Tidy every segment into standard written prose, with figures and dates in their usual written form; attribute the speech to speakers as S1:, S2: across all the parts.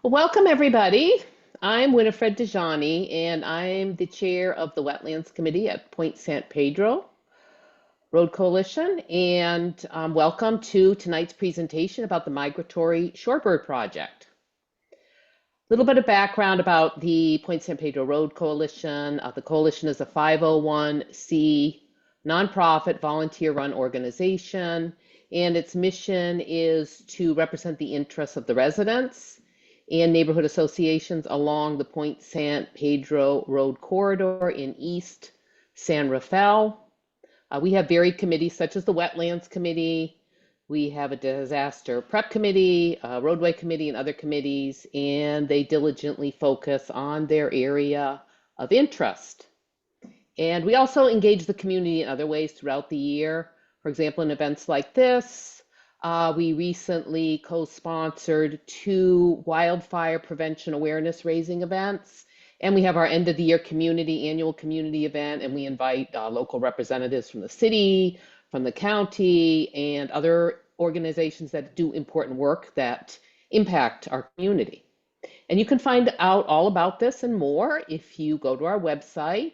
S1: Welcome, everybody. I'm Winifred Dejani, and I'm the chair of the Wetlands Committee at Point San Pedro Road Coalition. And welcome to tonight's presentation about the Migratory Shorebird Project. A little bit of background about the Point San Pedro Road Coalition. The coalition is a 501c nonprofit volunteer-run organization, and its mission is to represent the interests of the residents and neighborhood associations along the Point San Pedro Road corridor in East San Rafael. We have varied committees such as the Wetlands Committee. We have a disaster prep committee, a roadway committee, and other committees, and they diligently focus on their area of interest. And we also engage the community in other ways throughout the year. For example, in events like this, we recently co-sponsored 2 wildfire prevention awareness raising events. And we have our end of the year annual community event, and we invite local representatives from the city, from the county, and other organizations that do important work that impact our community. And you can find out all about this and more if you go to our website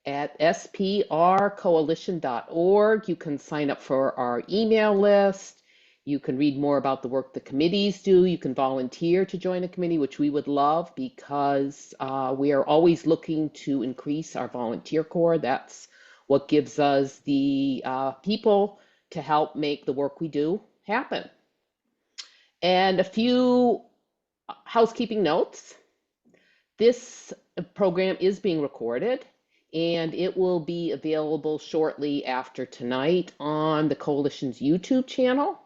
S1: at sprcoalition.org. You can sign up for our email list. You can read more about the work the committees do. You can volunteer to join a committee, which we would love because we are always looking to increase our volunteer corps. That's what gives us the people to help make the work we do happen. And a few housekeeping notes. This program is being recorded, and it will be available shortly after tonight on the Coalition's YouTube channel.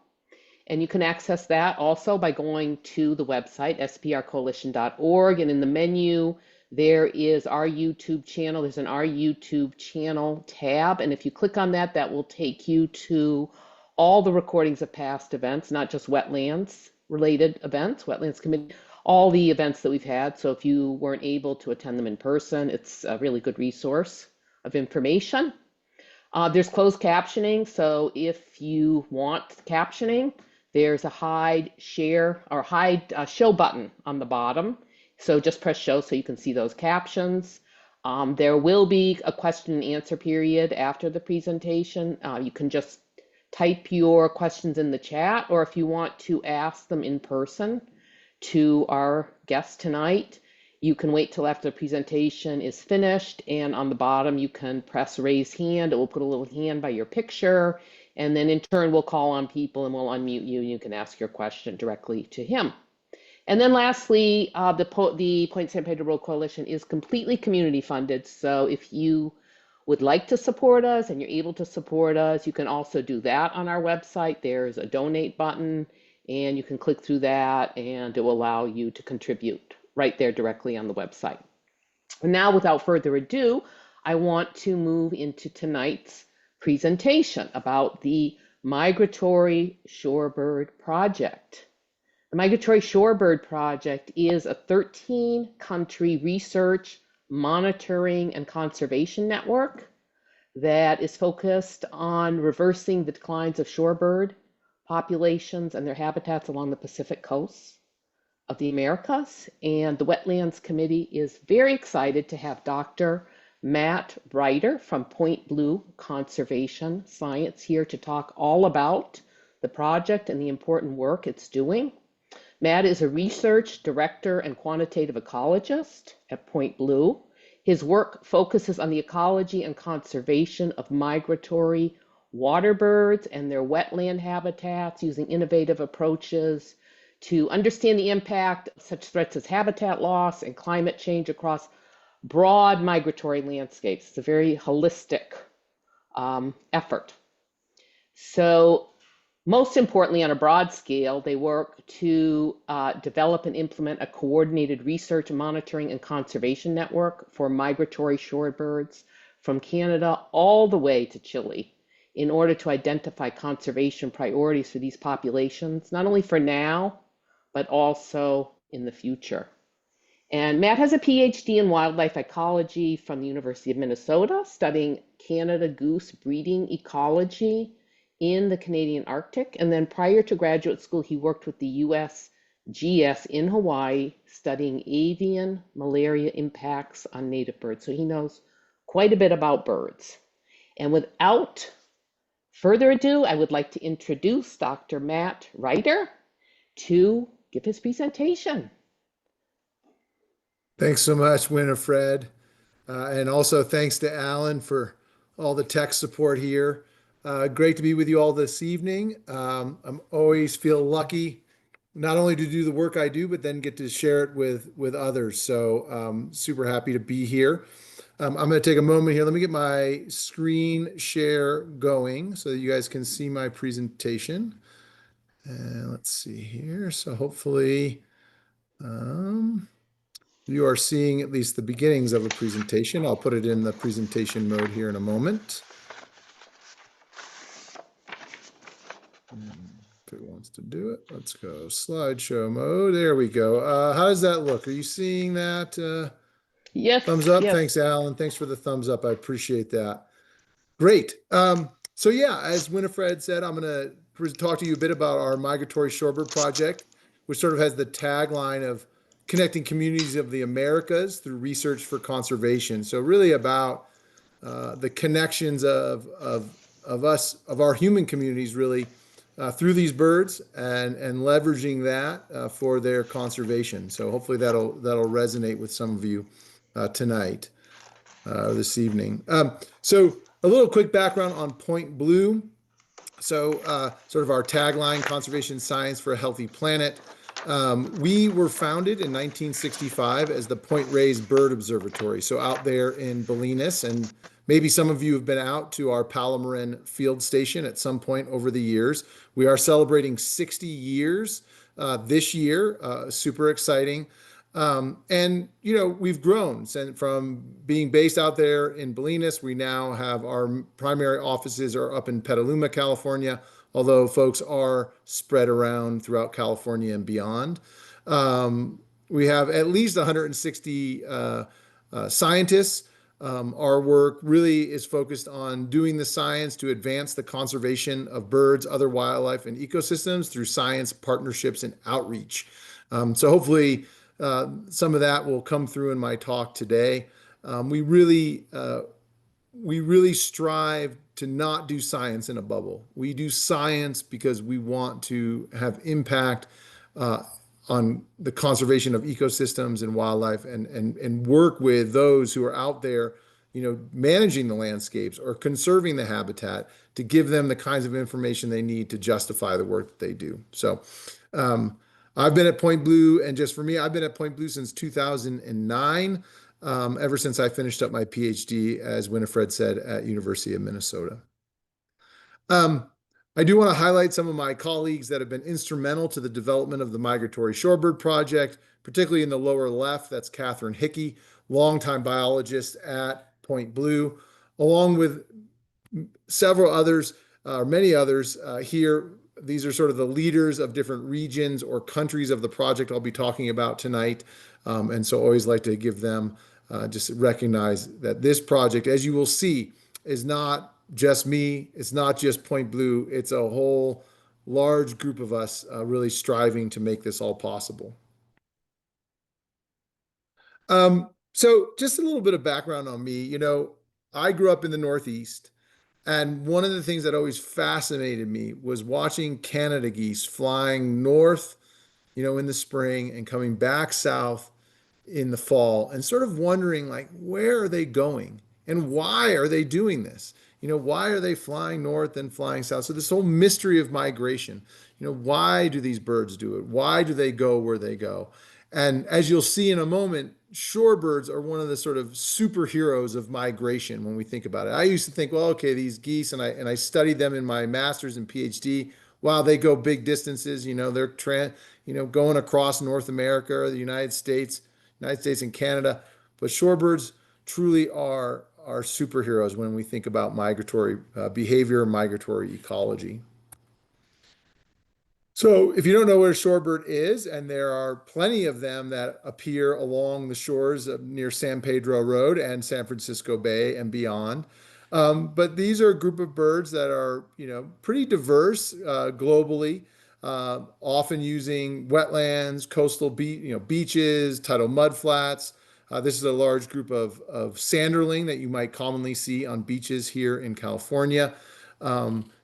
S1: And you can access that also by going to the website, sprcoalition.org, and in the menu, there is our YouTube channel. There's an Our YouTube Channel tab, and if you click on that, that will take you to all the recordings of past events, not just wetlands-related events, Wetlands Committee, all the events that we've had. So if you weren't able to attend them in person, it's a really good resource of information. There's closed captioning, so if you want captioning, there's a hide show button on the bottom. So just press show so you can see those captions. There will be a question and answer period after the presentation. You can just type your questions in the chat, or if you want to ask them in person to our guest tonight, you can wait till after the presentation is finished, and on the bottom you can press raise hand. It will put a little hand by your picture, and then in turn we'll call on people and we'll unmute you and you can ask your question directly to him. And then lastly, the Point San Pedro Road Coalition is completely community funded. So if you would like to support us and you're able to support us, you can also do that on our website. There's a donate button, and you can click through that and it will allow you to contribute right there directly on the website. And now, without further ado, I want to move into tonight's presentation about the Migratory Shorebird Project. The Migratory Shorebird Project is a 13-country research, monitoring, and conservation network that is focused on reversing the declines of shorebird populations and their habitats along the Pacific coast of the Americas. And the Wetlands Committee is very excited to have Dr. Matt Reiter from Point Blue Conservation Science here to talk all about the project and the important work it's doing. Matt is a research director and quantitative ecologist at Point Blue. His work focuses on the ecology and conservation of migratory waterbirds and their wetland habitats, using innovative approaches to understand the impact of such threats as habitat loss and climate change across broad migratory landscapes. It's a very holistic effort. So most importantly, on a broad scale, they work to develop and implement a coordinated research, monitoring, and conservation network for migratory shorebirds from Canada all the way to Chile in order to identify conservation priorities for these populations, not only for now, but also in the future. And Matt has a PhD in wildlife ecology from the University of Minnesota, studying Canada goose breeding ecology in the Canadian Arctic. And then prior to graduate school, he worked with the U.S. GS in Hawaii studying avian malaria impacts on native birds. So he knows quite a bit about birds. And without further ado, I would like to introduce Dr. Matt Reiter to give his presentation.
S2: Thanks so much, Winifred. And also thanks to Alan for all the tech support here. Great to be with you all this evening. I'm always feel lucky not only to do the work I do, but then get to share it with others. So super happy to be here. I'm going to take a moment here. Let me get my screen share going so that you guys can see my presentation. And let's see here. So hopefully, you are seeing at least the beginnings of a presentation. I'll put it in the presentation mode here in a moment. If it wants to do it, let's go slideshow mode. There we go. How does that look? Are you seeing that?
S1: Yes.
S2: Thumbs up.
S1: Yes.
S2: Thanks, Alan. Thanks for the thumbs up. I appreciate that. Great. So yeah, as Winifred said, I'm going to talk to you a bit about our Migratory Shorebird Project, which sort of has the tagline of connecting communities of the Americas through research for conservation. So really about the connections of us, of our human communities, really through these birds and leveraging that for their conservation. So hopefully that'll resonate with some of you tonight, this evening. So a little quick background on Point Blue. So sort of our tagline, conservation science for a healthy planet. We were founded in 1965 as the Point Reyes Bird Observatory. So out there in Bolinas, and maybe some of you have been out to our Palomarin field station at some point over the years. We are celebrating 60 years this year, super exciting. And, you know, we've grown from being based out there in Bolinas. We now have our primary offices are up in Petaluma, California, although folks are spread around throughout California and beyond. We have at least 160 scientists. Our work really is focused on doing the science to advance the conservation of birds, other wildlife, and ecosystems through science, partnerships, and outreach. So hopefully, some of that will come through in my talk today. We really strive to not do science in a bubble. We do science because we want to have impact on the conservation of ecosystems and wildlife, and work with those who are out there, you know, managing the landscapes or conserving the habitat to give them the kinds of information they need to justify the work that they do. So, I've been at Point Blue, and just for me, I've been at Point Blue since 2009, ever since I finished up my PhD, as Winifred said, at University of Minnesota. I do want to highlight some of my colleagues that have been instrumental to the development of the Migratory Shorebird Project, particularly in the lower left. That's Catherine Hickey, longtime biologist at Point Blue, along with several others, many others here. These are sort of the leaders of different regions or countries of the project I'll be talking about tonight. And so always like to give them, just recognize that this project, as you will see, is not just me. It's not just Point Blue. It's a whole large group of us really striving to make this all possible. So just a little bit of background on me. You know, I grew up in the Northeast. And one of the things that always fascinated me was watching Canada geese flying north, you know, in the spring and coming back south in the fall, and sort of wondering, like, where are they going and why are they doing this? You know, why are they flying north and flying south? So this whole mystery of migration, you know, why do these birds do it? Why do they go where they go? And as you'll see in a moment, shorebirds are one of the sort of superheroes of migration when we think about it. I used to think, well, okay, these geese, and I studied them in my master's and PhD. Wow, they go big distances. You know, they're going across North America or the United States and Canada. But shorebirds truly are superheroes when we think about migratory behavior, migratory ecology. So if you don't know what a shorebird is, and there are plenty of them that appear along the shores near San Pedro Road and San Francisco Bay and beyond. But these are a group of birds that are, you know, pretty diverse globally. often using wetlands, beaches, tidal mudflats. This is a large group of sanderling that you might commonly see on beaches here in California.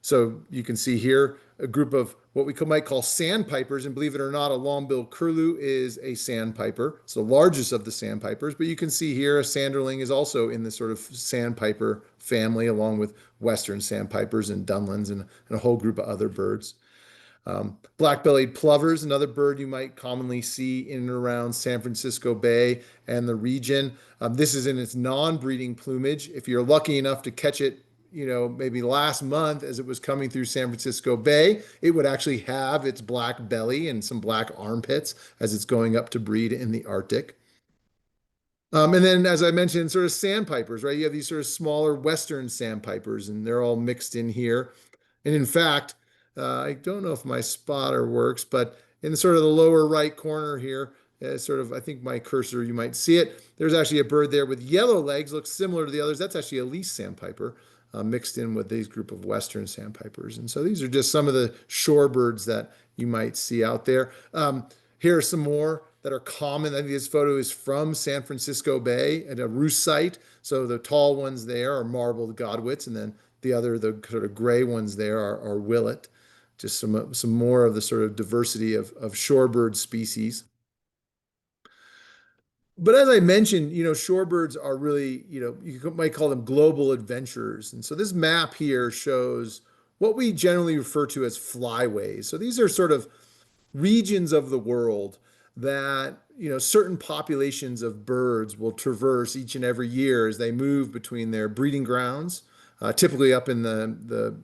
S2: So you can see here a group of what might call sandpipers, and believe it or not, a long-billed curlew is a sandpiper. It's the largest of the sandpipers, but you can see here a sanderling is also in the sort of sandpiper family, along with western sandpipers and dunlins and a whole group of other birds. Black-bellied plovers, another bird you might commonly see in and around San Francisco Bay and the region. This is in its non-breeding plumage. If you're lucky enough to catch it, maybe last month as it was coming through San Francisco Bay, it would actually have its black belly and some black armpits as it's going up to breed in the Arctic. And then, as I mentioned, sort of sandpipers, right? You have these sort of smaller western sandpipers, and they're all mixed in here. And in fact, I don't know if my spotter works, but in the sort of the lower right corner here, I think my cursor, you might see it. There's actually a bird there with yellow legs, looks similar to the others. That's actually a least sandpiper mixed in with these group of western sandpipers. And so these are just some of the shorebirds that you might see out there. Here are some more that are common. I think this photo is from San Francisco Bay at a roost site. So the tall ones there are marbled godwits, and then the sort of gray ones there are willet. Just some more of the sort of diversity of shorebird species. But as I mentioned, shorebirds are really, you might call them global adventurers. And so this map here shows what we generally refer to as flyways. So these are sort of regions of the world that, certain populations of birds will traverse each and every year as they move between their breeding grounds, typically up in the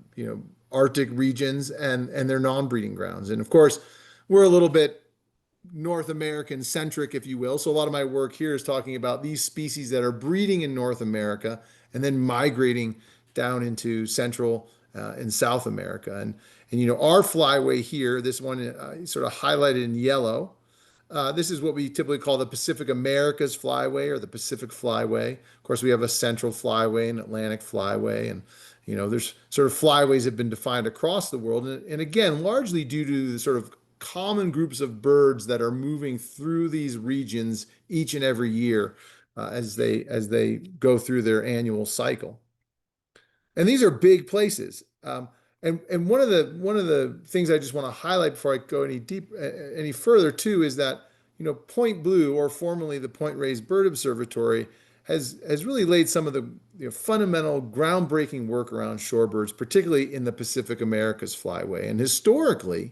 S2: Arctic regions and their non-breeding grounds. And of course, we're a little bit North American centric, if you will. So a lot of my work here is talking about these species that are breeding in North America and then migrating down into Central and South America. And our flyway here, this one sort of highlighted in yellow. This is what we typically call the Pacific Americas flyway or the Pacific flyway. Of course, we have a Central flyway and Atlantic flyway, and there's sort of flyways have been defined across the world, and again, largely due to the sort of common groups of birds that are moving through these regions each and every year as they go through their annual cycle. And these are big places. And one of the things I just want to highlight before I go any further too is that Point Blue, or formerly the Point Reyes Bird Observatory, has really laid some of the fundamental groundbreaking work around shorebirds, particularly in the Pacific Americas flyway, and historically,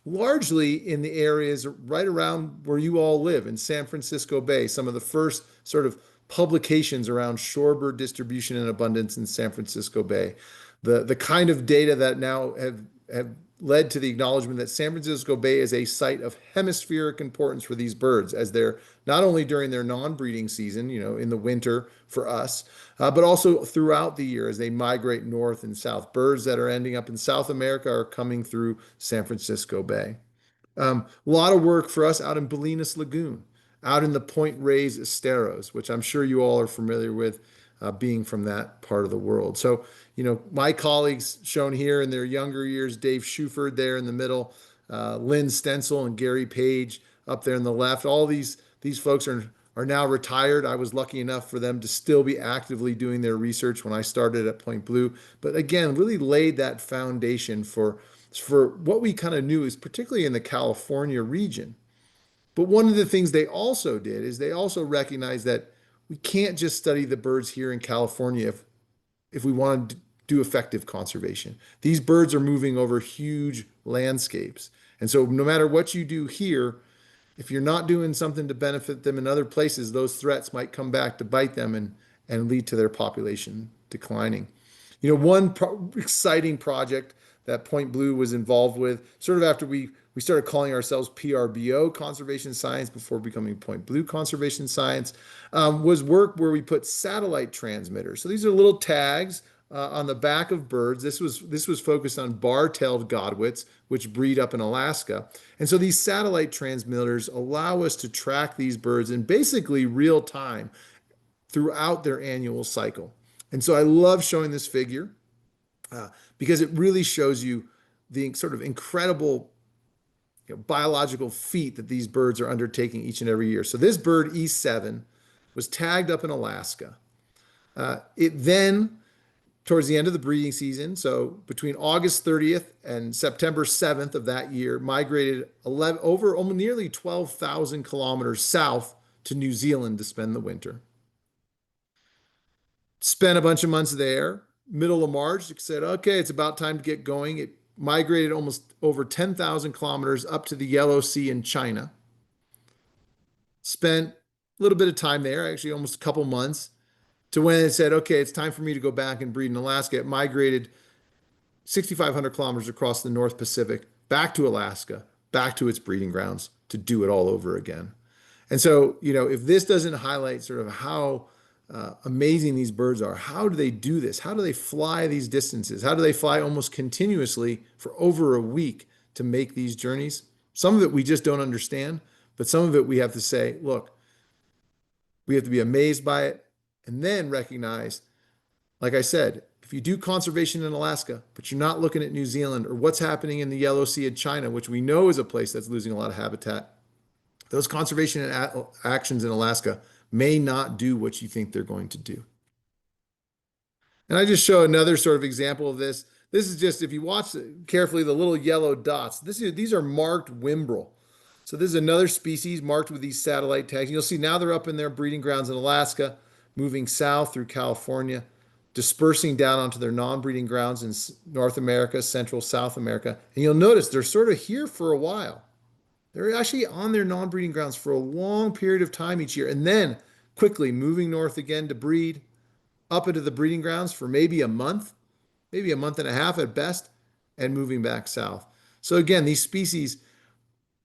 S2: largely in the areas right around where you all live in San Francisco Bay. Some of the first sort of publications around shorebird distribution and abundance in San Francisco Bay. The kind of data that now have led to the acknowledgement that San Francisco Bay is a site of hemispheric importance for these birds, as they're not only during their non-breeding season, in the winter for us, but also throughout the year as they migrate north and south. Birds that are ending up in South America are coming through San Francisco Bay. A lot of work for us out in Bolinas Lagoon, out in the Point Reyes Esteros, which I'm sure you all are familiar with, being from that part of the world. So, my colleagues shown here in their younger years, Dave Shuford there in the middle, Lynn Stencil and Gary Page up there in the left. All these folks are now retired. I was lucky enough for them to still be actively doing their research when I started at Point Blue. But again, really laid that foundation for what we kind of knew is particularly in the California region. But one of the things they also did is they also recognized that we can't just study the birds here in California if we want to do effective conservation. These birds are moving over huge landscapes. And so no matter what you do here, if you're not doing something to benefit them in other places, those threats might come back to bite them and lead to their population declining. One exciting project that Point Blue was involved with, sort of after we started calling ourselves PRBO Conservation Science before becoming Point Blue Conservation Science, was work where we put satellite transmitters. So these are little tags on the back of birds. This was focused on bar-tailed godwits, which breed up in Alaska. And so these satellite transmitters allow us to track these birds in basically real time throughout their annual cycle. And so I love showing this figure because it really shows you the sort of incredible biological feat that these birds are undertaking each and every year. So this bird, E7, was tagged up in Alaska. It then, towards the end of the breeding season, so between August 30th and September 7th of that year, migrated over nearly 12,000 kilometers south to New Zealand to spend the winter. Spent a bunch of months there. Middle of March, it said, okay, it's about time to get going. It migrated almost over 10,000 kilometers up to the Yellow Sea in China. Spent a little bit of time there, actually almost a couple months, to when it said, okay, it's time for me to go back and breed in Alaska. It migrated 6,500 kilometers across the North Pacific, back to Alaska, back to its breeding grounds to do it all over again. And so, if this doesn't highlight sort of how amazing these birds are, how do they do this? How do they fly these distances? How do they fly almost continuously for over a week to make these journeys? Some of it we just don't understand, but some of it we have to say, look, we have to be amazed by it and then recognize, like I said, if you do conservation in Alaska, but you're not looking at New Zealand or what's happening in the Yellow Sea in China, which we know is a place that's losing a lot of habitat, those conservation actions in Alaska may not do what you think they're going to do. And I just show another sort of example of this. This is just, if you watch carefully, the little yellow dots, these are marked Wimbrel. So this is another species marked with these satellite tags. You'll see now they're up in their breeding grounds in Alaska, moving south through California, dispersing down onto their non-breeding grounds in North America, Central, South America. And you'll notice they're sort of here for a while. They're actually on their non-breeding grounds for a long period of time each year, and then quickly moving north again to breed, up into the breeding grounds for maybe a month and a half at best, and moving back south. So again, these species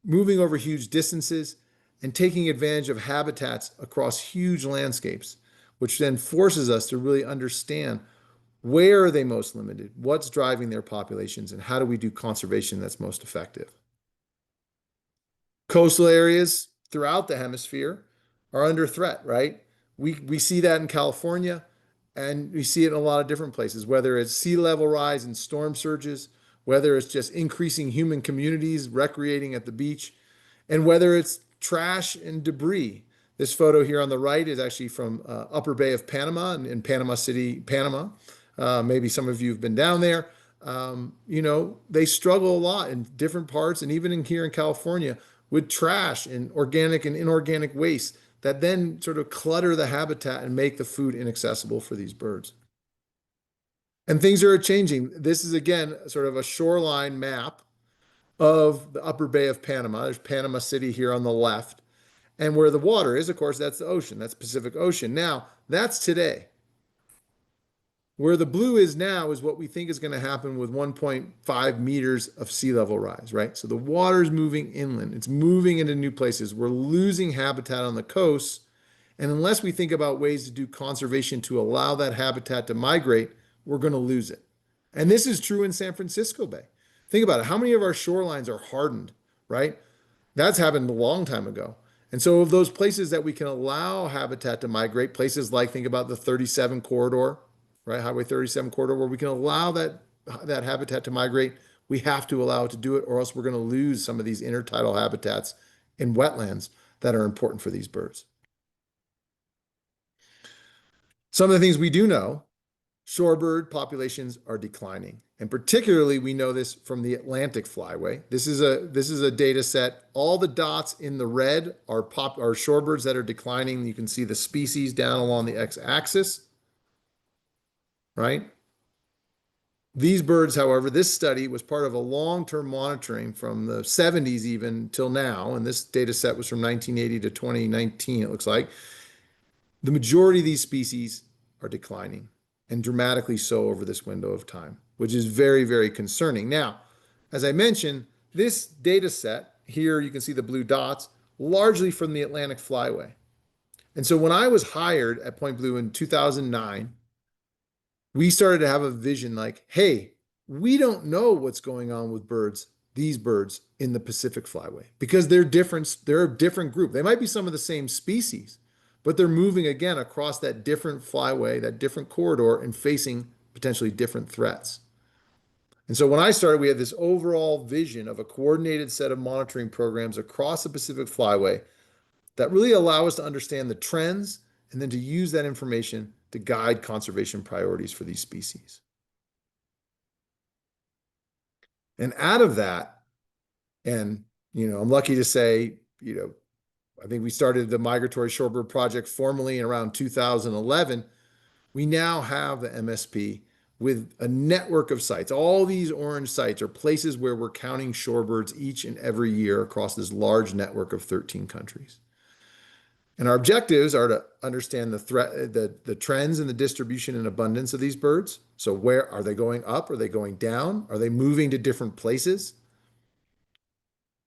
S2: moving over huge distances and taking advantage of habitats across huge landscapes, which then forces us to really understand where are they most limited, what's driving their populations, and how do we do conservation that's most effective. Coastal areas throughout the hemisphere are under threat, right? We see that in California, and we see it in a lot of different places, whether it's sea level rise and storm surges, whether it's just increasing human communities recreating at the beach, and whether it's trash and debris. This photo here on the right is actually from Upper Bay of Panama in Panama City, Panama. Maybe some of you have been down there. They struggle a lot in different parts, and even here in California, with trash and organic and inorganic waste that then sort of clutter the habitat and make the food inaccessible for these birds. And things are changing. This is, again, sort of a shoreline map of the Upper Bay of Panama. There's Panama City here on the left. And where the water is, of course, that's the ocean. That's Pacific Ocean. Now, that's today. Where the blue is now is what we think is going to happen with 1.5 meters of sea level rise, right? So the water's moving inland. It's moving into new places. We're losing habitat on the coasts. And unless we think about ways to do conservation to allow that habitat to migrate, we're going to lose it. And this is true in San Francisco Bay. Think about it. How many of our shorelines are hardened, right? That's happened a long time ago. And so of those places that we can allow habitat to migrate, places like, think about the 37 corridor, right? Highway 37 corridor, where we can allow that habitat to migrate, we have to allow it to do it, or else we're going to lose some of these intertidal habitats in wetlands that are important for these birds. Some of the things we do know, shorebird populations are declining. And particularly, we know this from the Atlantic flyway. This is a data set. All the dots in the red are shorebirds that are declining. You can see the species down along the x-axis. Right? These birds, however, this study was part of a long-term monitoring from the 70s even till now, and this data set was from 1980 to 2019, it looks like. The majority of these species are declining, and dramatically so over this window of time, which is very, very concerning. Now, as I mentioned, this data set, here you can see the blue dots, largely from the Atlantic flyway. And so when I was hired at Point Blue in 2009, we started to have a vision like, hey, we don't know what's going on with these birds in the Pacific flyway, because they're different. They're a different group. They might be some of the same species, but they're moving again across that different flyway, that different corridor, and facing potentially different threats. And so when I started, we had this overall vision of a coordinated set of monitoring programs across the Pacific Flyway that really allow us to understand the trends and then to use that information to guide conservation priorities for these species. And out of that, and I'm lucky to say, I think we started the Migratory Shorebird Project formally in around 2011. We now have the MSP with a network of sites. All these orange sites are places where we're counting shorebirds each and every year across this large network of 13 countries. And our objectives are to understand the trends and the distribution and abundance of these birds. So where are they going up? Are they going down? Are they moving to different places?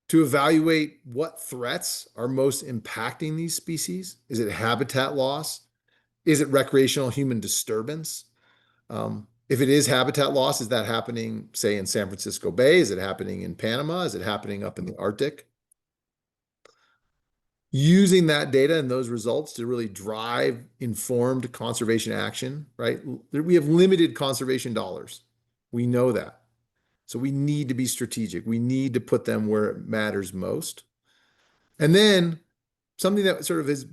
S2: To evaluate what threats are most impacting these species. Is it habitat loss? Is it recreational human disturbance? If it is habitat loss, is that happening, say, in San Francisco Bay? Is it happening in Panama? Is it happening up in the Arctic? Using that data and those results to really drive informed conservation action, right? We have limited conservation dollars. We know that. So we need to be strategic. We need to put them where it matters most. And then something that sort of is,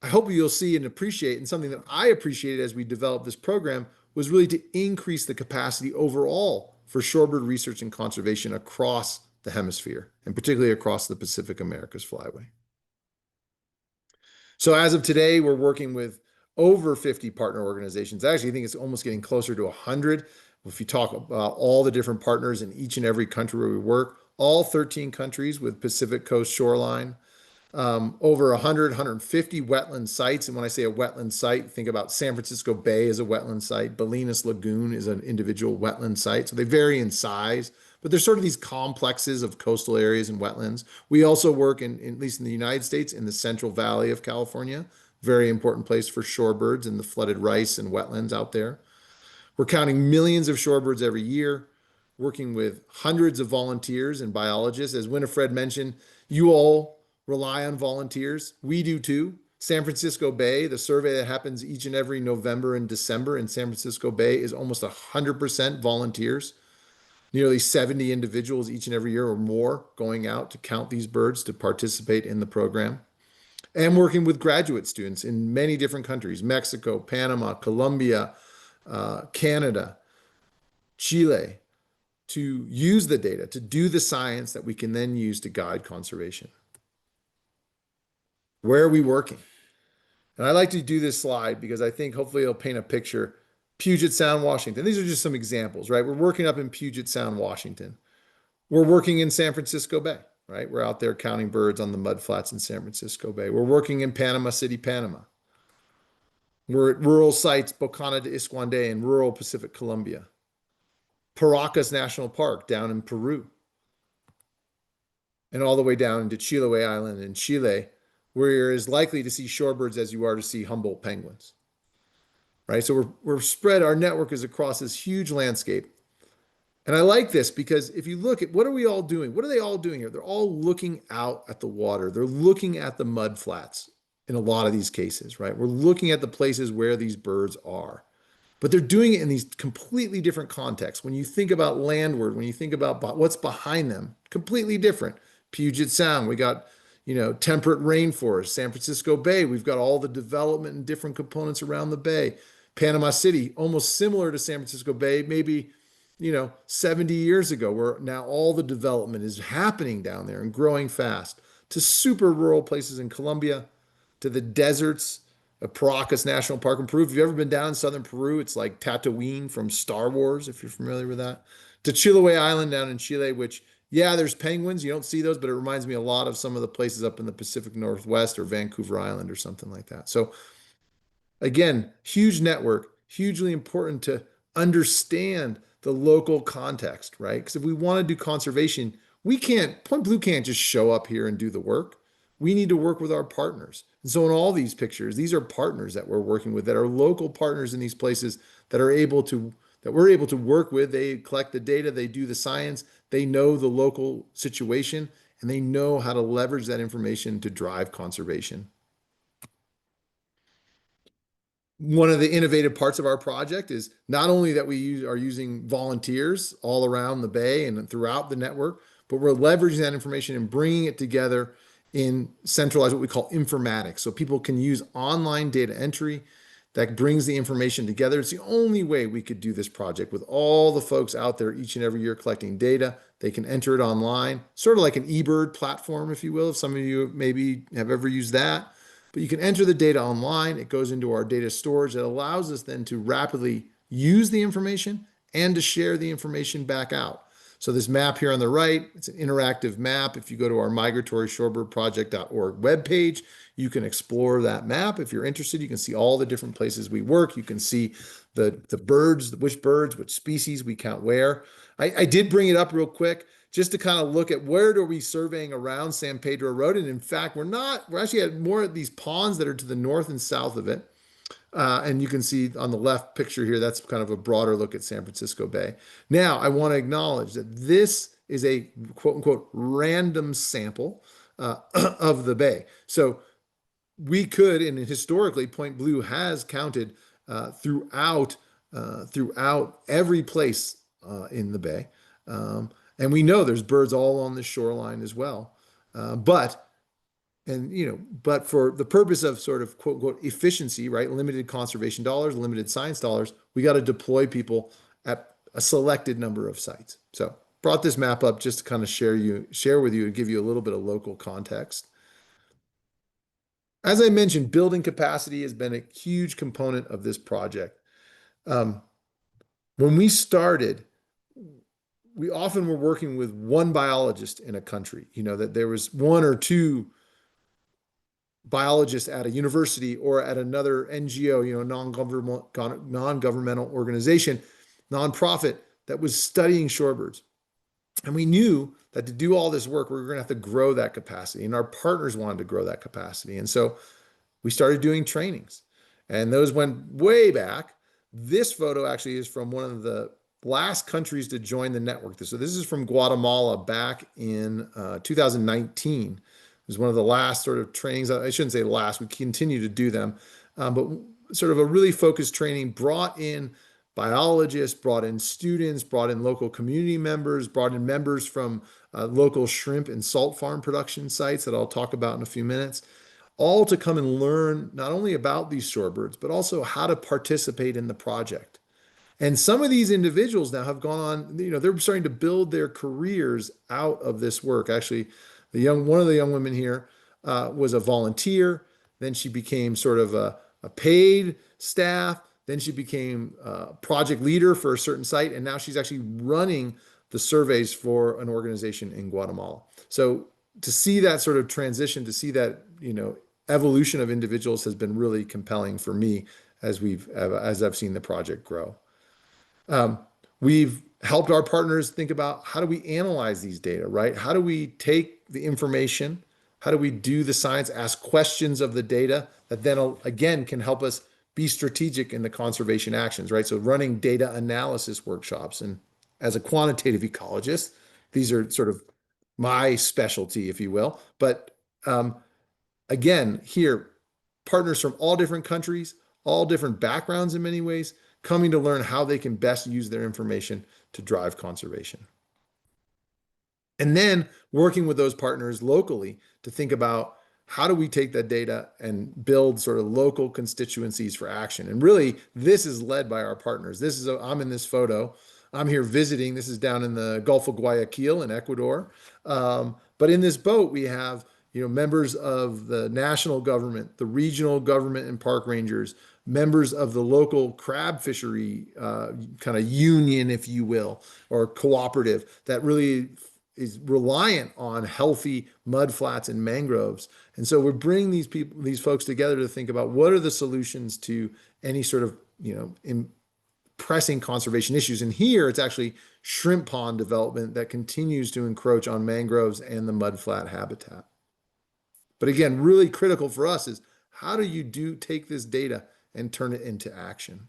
S2: I hope you'll see and appreciate, and something that I appreciated as we developed this program was really to increase the capacity overall for shorebird research and conservation across the hemisphere, and particularly across the Pacific Americas flyway. So as of today, we're working with over 50 partner organizations. I actually think it's almost getting closer to 100. If you talk about all the different partners in each and every country where we work, all 13 countries with Pacific Coast shoreline, over 100, 150 wetland sites. And when I say a wetland site, think about San Francisco Bay as a wetland site. Bolinas Lagoon is an individual wetland site. So they vary in size, but there's sort of these complexes of coastal areas and wetlands. We also work at least in the United States, in the Central Valley of California, very important place for shorebirds and the flooded rice and wetlands out there. We're counting millions of shorebirds every year, working with hundreds of volunteers and biologists. As Winifred mentioned, you all rely on volunteers. We do too. San Francisco Bay, the survey that happens each and every November and December in San Francisco Bay is almost 100% volunteers. Nearly 70 individuals each and every year or more going out to count these birds to participate in the program. And working with graduate students in many different countries, Mexico, Panama, Colombia, Canada, Chile, to use the data, to do the science that we can then use to guide conservation. Where are we working? And I like to do this slide because I think hopefully it'll paint a picture. Puget Sound, Washington. These are just some examples, right? We're working up in Puget Sound, Washington. We're working in San Francisco Bay, right? We're out there counting birds on the mudflats in San Francisco Bay. We're working in Panama City, Panama. We're at rural sites, Bocana de Iscuandé in rural Pacific Colombia. Paracas National Park down in Peru. And all the way down into Chiloé Island in Chile, where you're as likely to see shorebirds as you are to see Humboldt penguins. Right? So we're spread, our network is across this huge landscape. And I like this because if you look at what are we all doing? What are they all doing here? They're all looking out at the water. They're looking at the mud flats in a lot of these cases, right? We're looking at the places where these birds are. But they're doing it in these completely different contexts. When you think about landward, when you think about what's behind them, completely different. Puget Sound, we got, temperate rainforest. San Francisco Bay, we've got all the development and different components around the bay. Panama City, almost similar to San Francisco Bay, maybe, 70 years ago, where now all the development is happening down there and growing fast, to super rural places in Colombia, to the deserts of Paracas National Park in Peru. If you've ever been down in southern Peru, it's like Tatooine from Star Wars, if you're familiar with that. To Chiloé Island down in Chile, which, yeah, there's penguins. You don't see those, but it reminds me a lot of some of the places up in the Pacific Northwest or Vancouver Island or something like that. So again, huge network, hugely important to understand the local context, right? Because if we want to do conservation, Point Blue can't just show up here and do the work. We need to work with our partners. And so in all these pictures, these are partners that we're working with, that are local partners in these places that we're able to work with. They collect the data, they do the science, they know the local situation, and they know how to leverage that information to drive conservation. One of the innovative parts of our project is not only that are using volunteers all around the bay and throughout the network, but we're leveraging that information and bringing it together in centralized what we call informatics. So people can use online data entry that brings the information together. It's the only way we could do this project with all the folks out there each and every year collecting data. They can enter it online, sort of like an eBird platform, if you will. If some of you maybe have ever used that, but you can enter the data online. It goes into our data storage that allows us then to rapidly use the information and to share the information back out. So this map here on the right, it's an interactive map. If you go to our Migratory Shorebird Project.org webpage, you can explore that map. If you're interested, you can see all the different places we work. You can see the birds, which species we count where. I did bring it up real quick just to kind of look at where are we surveying around San Pedro Road. And in fact, we're actually at more of these ponds that are to the north and south of it. And you can see on the left picture here, that's kind of a broader look at San Francisco Bay. Now, I want to acknowledge that this is a quote unquote random sample of the bay. So we could, and historically, Point Blue has counted throughout every place in the bay. And we know there's birds all on the shoreline as well. But for the purpose of sort of quote unquote efficiency, right? Limited conservation dollars, limited science dollars, we got to deploy people at a selected number of sites. So brought this map up just to kind of share with you and give you a little bit of local context. As I mentioned, building capacity has been a huge component of this project. When we started, we often were working with one biologist in a country, that there was one or two biologists at a university or at another NGO, non-governmental organization, nonprofit that was studying shorebirds. And we knew that to do all this work, we were going to have to grow that capacity, and our partners wanted to grow that capacity. And so we started doing trainings, and those went way back. This photo actually is from one of the last countries to join the network. So this is from Guatemala back in 2019. It was one of the last sort of trainings. I shouldn't say last, we continue to do them, but sort of a really focused training, brought in biologists, brought in students, brought in local community members, brought in members from local shrimp and salt farm production sites that I'll talk about in a few minutes, all to come and learn not only about these shorebirds, but also how to participate in the project. And some of these individuals now have gone on, they're starting to build their careers out of this work. Actually, one of the young women here was a volunteer. Then she became sort of a paid staff. Then she became a project leader for a certain site. And now she's actually running the surveys for an organization in Guatemala. So to see that sort of transition, to see that, evolution of individuals has been really compelling for me as I've seen the project grow. We've helped our partners think about, how do we analyze these data, right? How do we take the information? How do we do the science, ask questions of the data that then again can help us be strategic in the conservation actions, right? So running data analysis workshops. And as a quantitative ecologist, these are sort of my specialty, if you will. But again, here, partners from all different countries, all different backgrounds in many ways, coming to learn how they can best use their information to drive conservation. And then working with those partners locally to think about, how do we take that data and build sort of local constituencies for action? And really, this is led by our partners. I'm in this photo. I'm here visiting. This is down in the Gulf of Guayaquil in Ecuador. But in this boat, we have members of the national government, the regional government and park rangers, members of the local crab fishery kind of union, if you will, or cooperative that really is reliant on healthy mud flats and mangroves. And so we're bringing these folks together to think about, what are the solutions to any sort of, pressing conservation issues. And here it's actually shrimp pond development that continues to encroach on mangroves and the mud flat habitat. But again, really critical for us is, how do you take this data and turn it into action?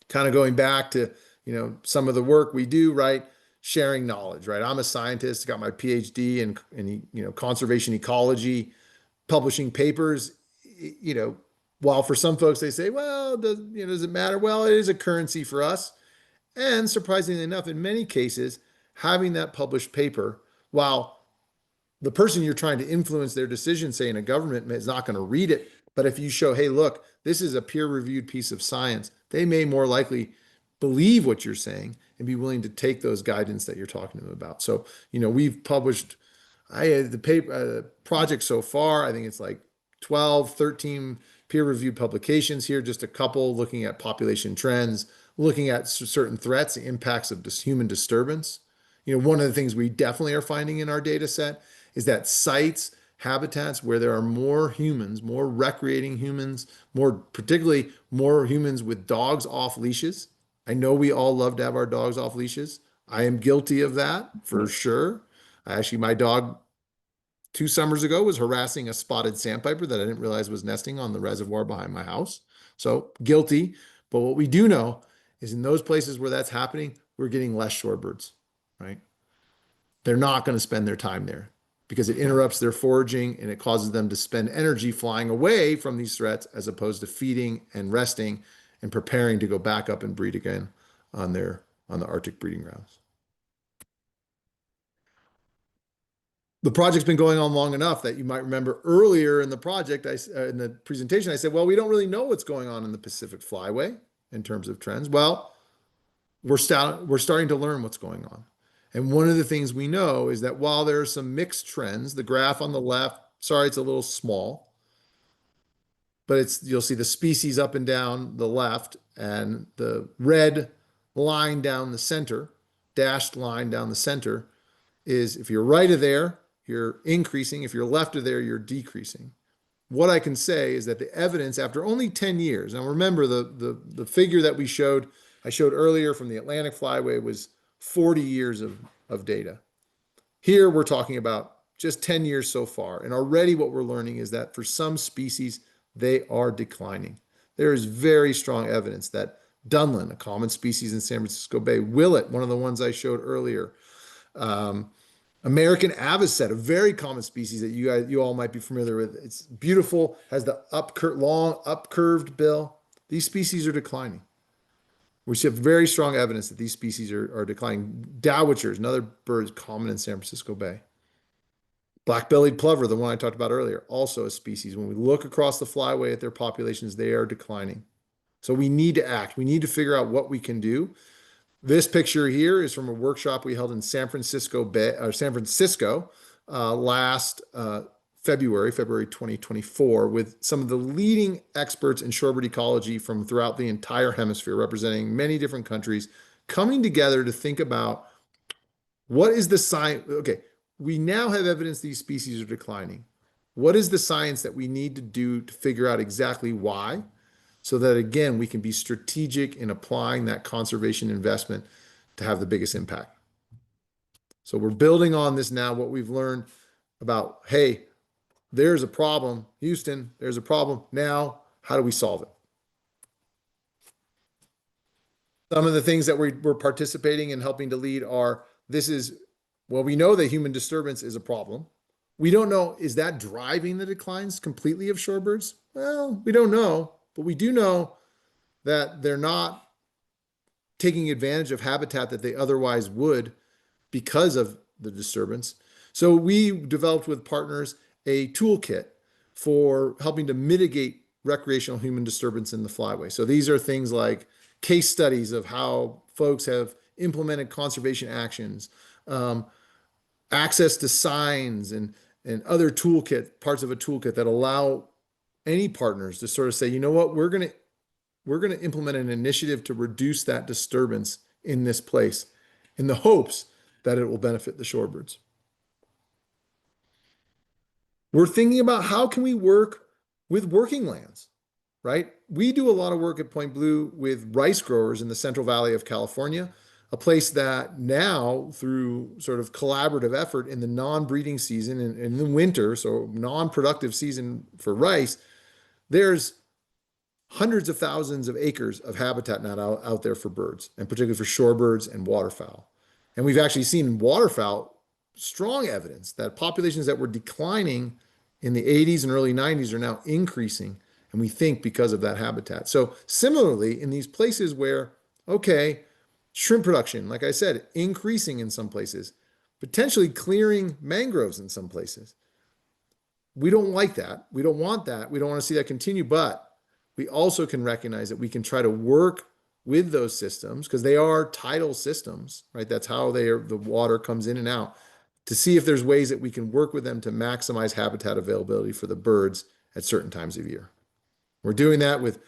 S2: Kind of going back to, some of the work we do, right? Sharing knowledge, right? I'm a scientist, got my PhD in conservation ecology, publishing papers. while for some folks they say, well, does it matter? Well, it is a currency for us. And surprisingly enough, in many cases, having that published paper, while the person you're trying to influence their decision, say in a government, is not going to read it. But if you show, hey, look, this is a peer-reviewed piece of science, they may more likely believe what you're saying and be willing to take those guidance that you're talking to them about. So, we've published the paper project so far, I think it's like 12, 13 peer-reviewed publications here, just a couple looking at population trends, looking at certain threats, the impacts of human disturbance. One of the things we definitely are finding in our data set is that sites, habitats where there are more humans, more recreating humans, particularly more humans with dogs off leashes. I know we all love to have our dogs off leashes. I am guilty of that for sure. Actually, my dog 2 summers ago was harassing a spotted sandpiper that I didn't realize was nesting on the reservoir behind my house. So guilty. But what we do know is in those places where that's happening, we're getting less shorebirds, right? They're not going to spend their time there because it interrupts their foraging and it causes them to spend energy flying away from these threats as opposed to feeding and resting and preparing to go back up and breed again on the Arctic breeding grounds. The project's been going on long enough that you might remember earlier in the project, in the presentation, I said, well, we don't really know what's going on in the Pacific Flyway in terms of trends. Well, we're starting to learn what's going on. And one of the things we know is that while there are some mixed trends, the graph on the left, sorry, it's a little small, but you'll see the species up and down the left and the red line down the center, dashed line down the center is if you're right of there, you're increasing. If you're left of there, you're decreasing. What I can say is that the evidence after only 10 years, now remember the figure that I showed earlier from the Atlantic Flyway was 40 years of data. Here we're talking about just 10 years so far. And already what we're learning is that for some species, they are declining. There is very strong evidence that Dunlin, a common species in San Francisco Bay, Willet, one of the ones I showed earlier, American avocet, a very common species that you all might be familiar with. It's beautiful, has the long upcurved bill. These species are declining. We have very strong evidence that these species are declining. Dowitchers, another bird common in San Francisco Bay. Black-bellied plover, the one I talked about earlier, also a species. When we look across the flyway at their populations, they are declining. So we need to act. We need to figure out what we can do. This picture here is from a workshop we held in San Francisco last February 2024, with some of the leading experts in shorebird ecology from throughout the entire hemisphere, representing many different countries, coming together to think about what is the science. Okay, we now have evidence these species are declining. What is the science that we need to do to figure out exactly why? So that, again, we can be strategic in applying that conservation investment to have the biggest impact. So we're building on this now, what we've learned about, hey, there's a problem, Houston, there's a problem. Now, how do we solve it? Some of the things that we're participating in helping to lead are, we know that human disturbance is a problem. We don't know, is that driving the declines completely of shorebirds? Well, we don't know. But we do know that they're not taking advantage of habitat that they otherwise would because of the disturbance. So we developed with partners a toolkit for helping to mitigate recreational human disturbance in the flyway. So these are things like case studies of how folks have implemented conservation actions, access to signs and other parts of a toolkit that allow any partners to sort of say, you know what, we're going to implement an initiative to reduce that disturbance in this place in the hopes that it will benefit the shorebirds. We're thinking about how can we work with working lands, right? We do a lot of work at Point Blue with rice growers in the Central Valley of California, a place that now, through sort of collaborative effort in the non-breeding season and in the winter, so non-productive season for rice, there's hundreds of thousands of acres of habitat now out there for birds, and particularly for shorebirds and waterfowl. And we've actually seen waterfowl strong evidence that populations that were declining in the 80s and early 90s are now increasing. And we think because of that habitat. So similarly, in these places where, okay, shrimp production, like I said, increasing in some places, potentially clearing mangroves in some places. We don't like that. We don't want that. We don't want to see that continue, but we also can recognize that we can try to work with those systems because they are tidal systems, right? That's how the water comes in and out, to see if there's ways that we can work with them to maximize habitat availability for the birds at certain times of year. We're doing that with,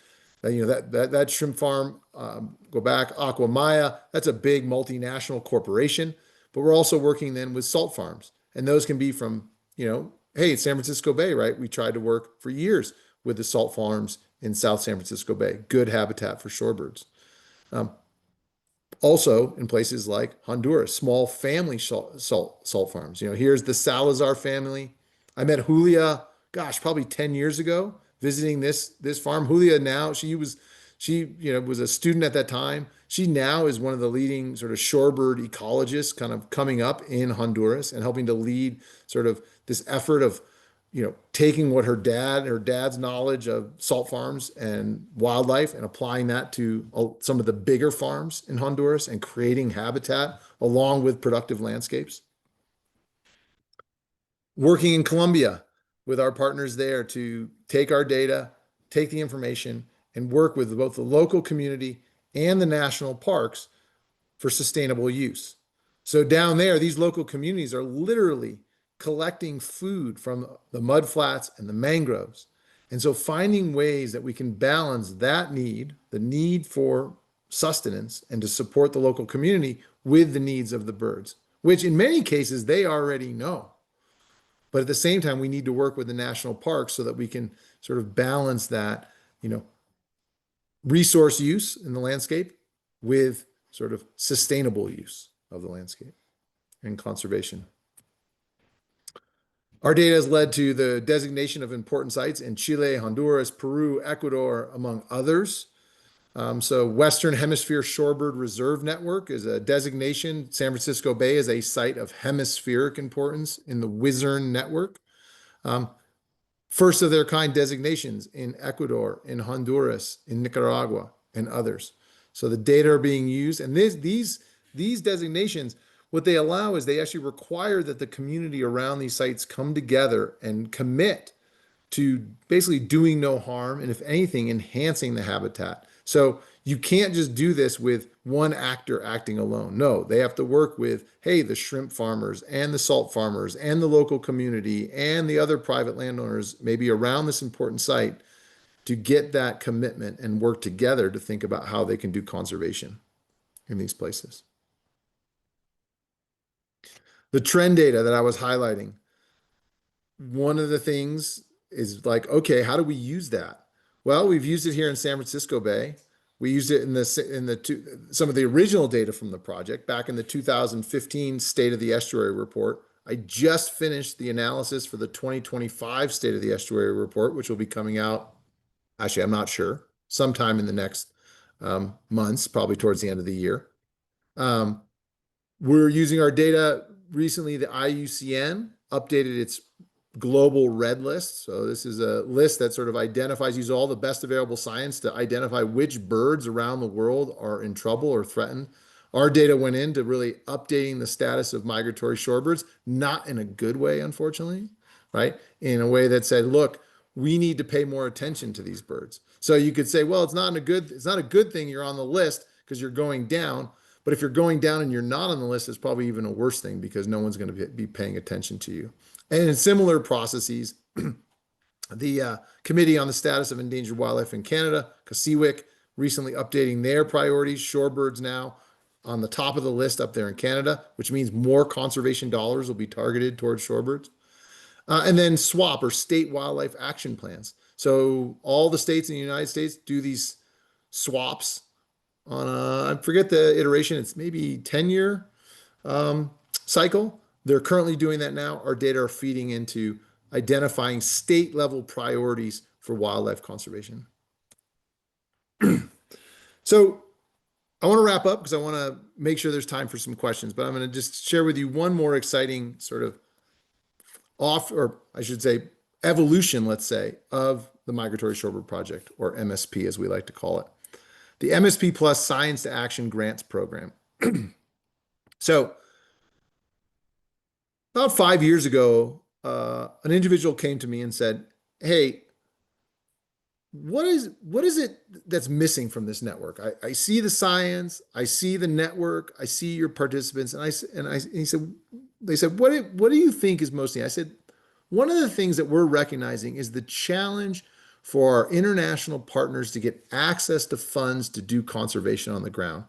S2: that shrimp farm, go back, Aqua Maya, that's a big multinational corporation, but we're also working then with salt farms. And those can be from, hey, it's San Francisco Bay, right? We tried to work for years with the salt farms in South San Francisco Bay, good habitat for shorebirds. Also in places like Honduras, small family salt farms. Here's the Salazar family. I met Julia, gosh, probably 10 years ago, visiting this farm. Julia now, she was a student at that time. She now is one of the leading sort of shorebird ecologists kind of coming up in Honduras and helping to lead sort of this effort of taking what her dad's knowledge of salt farms and wildlife and applying that to some of the bigger farms in Honduras and creating habitat along with productive landscapes. Working in Colombia with our partners there to take our data, take the information, and work with both the local community and the national parks for sustainable use. So down there, these local communities are literally collecting food from the mudflats and the mangroves. And so finding ways that we can balance that need, the need for sustenance and to support the local community with the needs of the birds, which in many cases they already know. But at the same time, we need to work with the national parks so that we can sort of balance that, resource use in the landscape with sort of sustainable use of the landscape and conservation. Our data has led to the designation of important sites in Chile, Honduras, Peru, Ecuador, among others. So Western Hemisphere Shorebird Reserve Network is a designation. San Francisco Bay is a site of hemispheric importance in the WISRN network. First of their kind designations in Ecuador, in Honduras, in Nicaragua, and others. So the data are being used, and these designations, what they allow is they actually require that the community around these sites come together and commit to basically doing no harm, and if anything, enhancing the habitat. So you can't just do this with one actor acting alone. No, they have to work with, hey, the shrimp farmers and the salt farmers and the local community and the other private landowners maybe around this important site to get that commitment and work together to think about how they can do conservation in these places. The trend data that I was highlighting, one of the things is like, okay, how do we use that? Well, we've used it here in San Francisco Bay. We used it in some of the original data from the project back in the 2015 State of the Estuary report. I just finished the analysis for the 2025 State of the Estuary report, which will be coming out, actually, I'm not sure, sometime in the next months, probably towards the end of the year. We're using our data recently. The IUCN updated its global red list. So this is a list that sort of uses all the best available science to identify which birds around the world are in trouble or threatened. Our data went into really updating the status of migratory shorebirds, not in a good way, unfortunately, right? In a way that said, look, we need to pay more attention to these birds. So you could say, well, it's not a good thing you're on the list because you're going down. But if you're going down and you're not on the list, it's probably even a worse thing because no one's going to be paying attention to you. And in similar processes, the Committee on the Status of Endangered Wildlife in Canada, CSIWC, recently updating their priorities. Shorebirds now on the top of the list up there in Canada, which means more conservation dollars will be targeted towards shorebirds. And then SWAP, or State Wildlife Action Plans. So all the states in the United States do these swaps on I forget the iteration, it's maybe 10-year cycle. They're currently doing that now. Our data are feeding into identifying state level priorities for wildlife conservation. So I want to wrap up because I want to make sure there's time for some questions, but I'm going to just share with you one more exciting sort of evolution, let's say, of the Migratory Shorebird Project, or MSP as we like to call it. The MSP Plus Science to Action Grants Program. So about 5 years ago, an individual came to me and said, "Hey, what is it that's missing from this network? I see the science, I see the network, I see your participants, and he said, they said, what do you think is mostly?" I said, one of the things that we're recognizing is the challenge for our international partners to get access to funds to do conservation on the ground.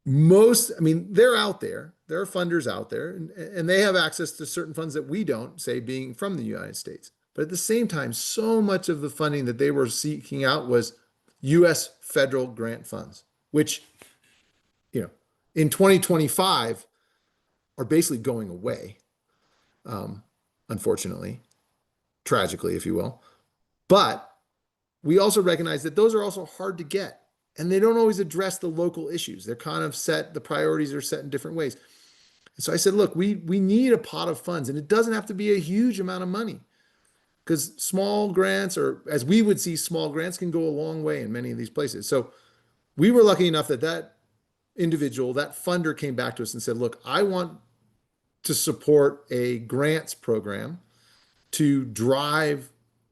S2: I mean, they're out there. There are funders out there, and they have access to certain funds that we don't, say being from the United States. But at the same time, so much of the funding that they were seeking out was US federal grant funds, which, in 2025 are basically going away, unfortunately, tragically, if you will. But we also recognize that those are also hard to get, and they don't always address the local issues. They're kind of set, the priorities are set in different ways. And so I said, look, we need a pot of funds, and it doesn't have to be a huge amount of money, because small grants, or as we would see, small grants can go a long way in many of these places. So we were lucky enough that that individual, that funder, came back to us and said, look, I want to support a grants program to drive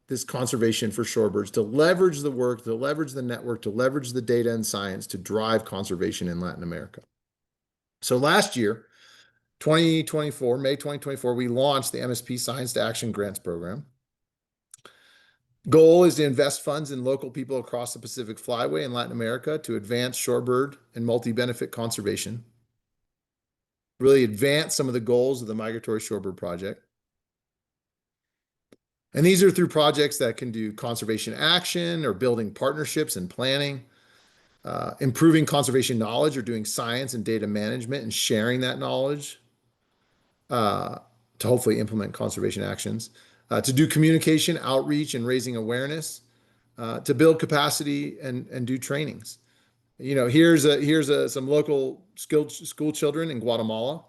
S2: this conservation for shorebirds, to leverage the work, to leverage the network, to leverage the data and science to drive conservation in Latin America. So last year, 2024, May 2024, we launched the MSP Science to Action Grants Program. Goal is to invest funds in local people across the Pacific Flyway in Latin America to advance shorebird and multi-benefit conservation, really advance some of the goals of the Migratory Shorebird Project. And these are through projects that can do conservation action or building partnerships and planning, improving conservation knowledge or doing science and data management and sharing that knowledge to hopefully implement conservation actions, to do communication, outreach, and raising awareness, to build capacity and do trainings. Here's some local school children in Guatemala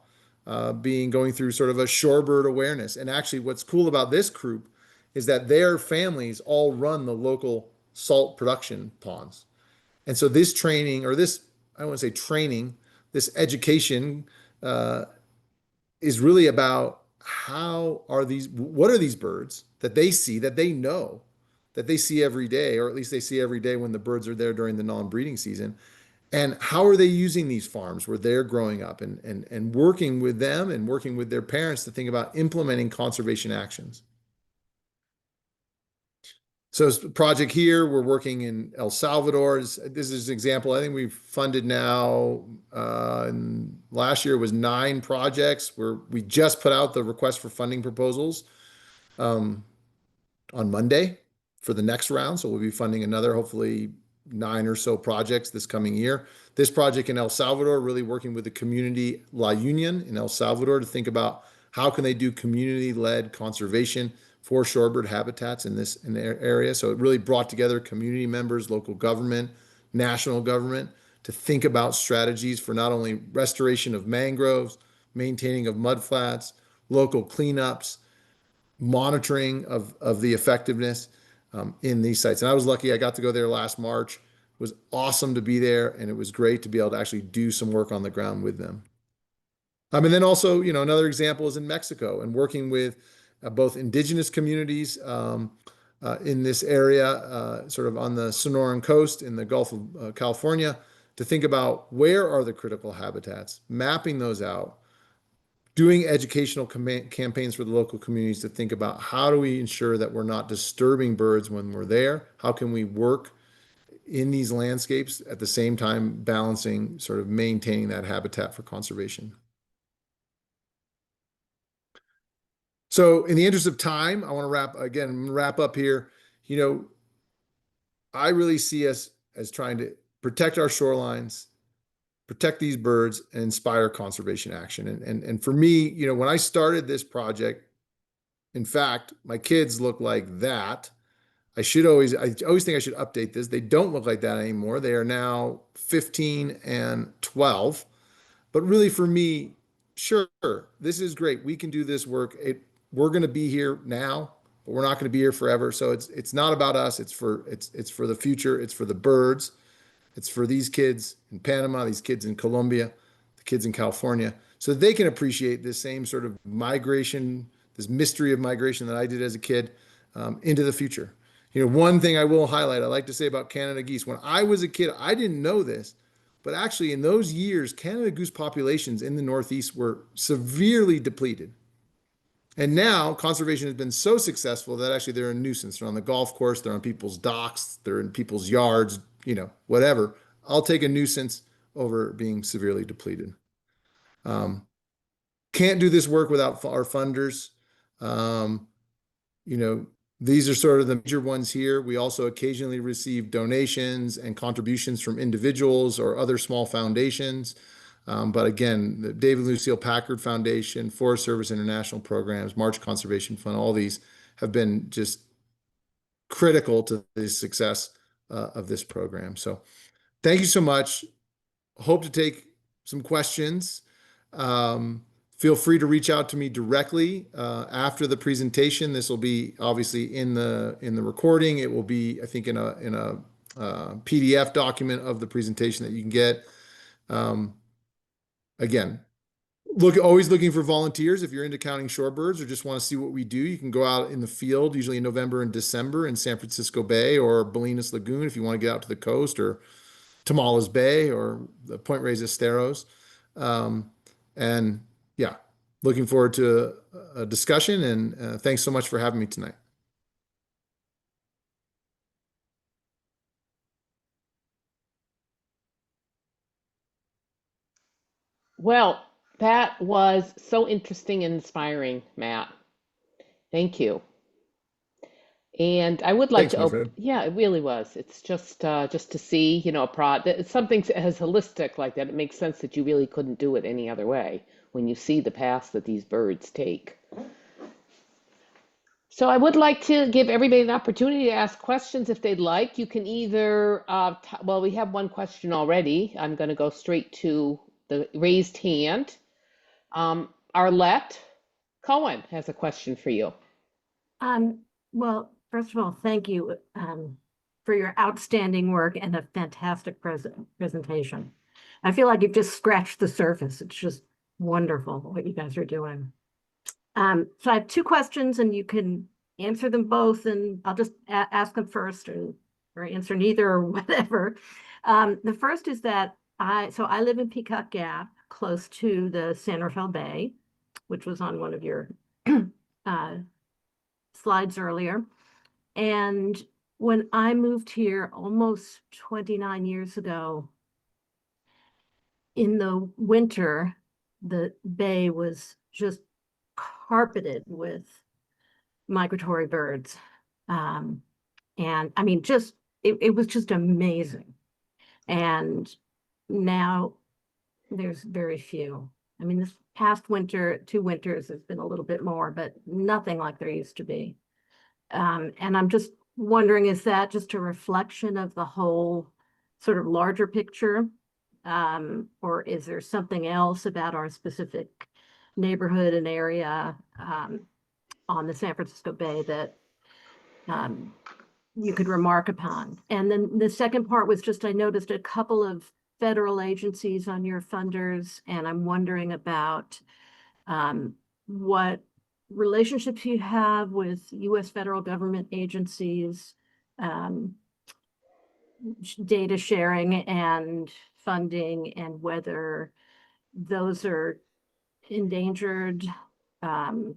S2: going through sort of a shorebird awareness. And actually, what's cool about this group is that their families all run the local salt production ponds. And so this training, or this, I don't want to say training, this education is really about what are these birds that they see, that they know, that they see every day, or at least they see every day when the birds are there during the non-breeding season. And how are they using these farms where they're growing up, and working with them and working with their parents to think about implementing conservation actions. So this project here, we're working in El Salvador. This is an example. I think we've funded now, and last year was 9 projects where we just put out the request for funding proposals on Monday for the next round. So we'll be funding another, hopefully 9 or so projects this coming year. This project in El Salvador, really working with the community La Union in El Salvador to think about how can they do community-led conservation for shorebird habitats in their area. So it really brought together community members, local government, national government, to think about strategies for not only restoration of mangroves, maintaining of mudflats, local cleanups, monitoring of the effectiveness in these sites. And I was lucky, I got to go there last March. It was awesome to be there, and it was great to be able to actually do some work on the ground with them. And then also, another example is in Mexico, and working with both indigenous communities in this area, sort of on the Sonoran coast in the Gulf of California, to think about where are the critical habitats, mapping those out, doing educational campaigns for the local communities to think about how do we ensure that we're not disturbing birds when we're there? How can we work in these landscapes at the same time balancing sort of maintaining that habitat for conservation? So in the interest of time, I want to wrap up here. I really see us as trying to protect our shorelines, protect these birds, and inspire conservation action. And for me, when I started this project, in fact, my kids look like that. I always think I should update this. They don't look like that anymore. They are now 15 and 12. But really for me, sure, this is great. We can do this work. We're going to be here now but we're not going to be here forever. So it's not about us. It's for the future. It's for the birds. It's for these kids in Panama, these kids in Colombia, the kids in California, so that they can appreciate this same sort of migration, this mystery of migration that I did as a kid, into the future. One thing I will highlight, I like to say about Canada geese, when I was a kid, I didn't know this, but actually in those years, Canada goose populations in the Northeast were severely depleted. And now conservation has been so successful that actually they're a nuisance. They're on the golf course, they're on people's docks, they're in people's yards, whatever. I'll take a nuisance over being severely depleted. Um, can't do this work without our funders. Um, you know, these are sort of the major ones here. We also occasionally receive donations and contributions from individuals or other small foundations. But again, the David Lucille Packard Foundation, Forest Service International Programs, March Conservation Fund, all these have been just critical to the success of this program. So thank you so much. Hope to take some questions. Feel free to reach out to me directly after the presentation. This will be obviously in the recording. It will be, I think, in a PDF document of the presentation that you can get. Again, always looking for volunteers. If you're into counting shorebirds or just want to see what we do, you can go out in the field, usually in November and December in San Francisco Bay or Bolinas Lagoon if you want to get out to the coast, or Tamales Bay or the Point Reyes Esteros. And yeah, looking forward to a discussion, and thanks so much for having me tonight.
S1: Well, that was so interesting and inspiring, Matt. Thank you. And I would like
S2: Thanks,
S1: to
S2: my
S1: open,
S2: friend.
S1: yeah, it really was. It's just to see, it's something as holistic like that. It makes sense that you really couldn't do it any other way when you see the paths that these birds take. So I would like to give everybody an opportunity to ask questions if they'd like. You can either, well, we have one question already. I'm going to go straight to the raised hand. Arlette Cohen has a question for you.
S3: Well, first of all, thank you for your outstanding work and a fantastic presentation. I feel like you've just scratched the surface. It's just wonderful what you guys are doing. So I have two questions, and you can answer them both, and I'll just ask them first, or answer neither, or whatever. The first is that I live in Peacock Gap, close to the San Rafael Bay, which was on one of your slides earlier. And when I moved here almost 29 years ago, in the winter, the bay was just carpeted with migratory birds. And I mean, it was just amazing. And now there's very few. I mean, this past winter, 2 winters, has been a little bit more, but nothing like there used to be. And I'm just wondering, is that just a reflection of the whole sort of larger picture? Or is there something else about our specific neighborhood and area on the San Francisco Bay that you could remark upon? And then the second part was just, I noticed a couple of federal agencies on your funders, and I'm wondering about what relationships you have with U.S. federal government agencies, data sharing and funding, and whether those are endangered, and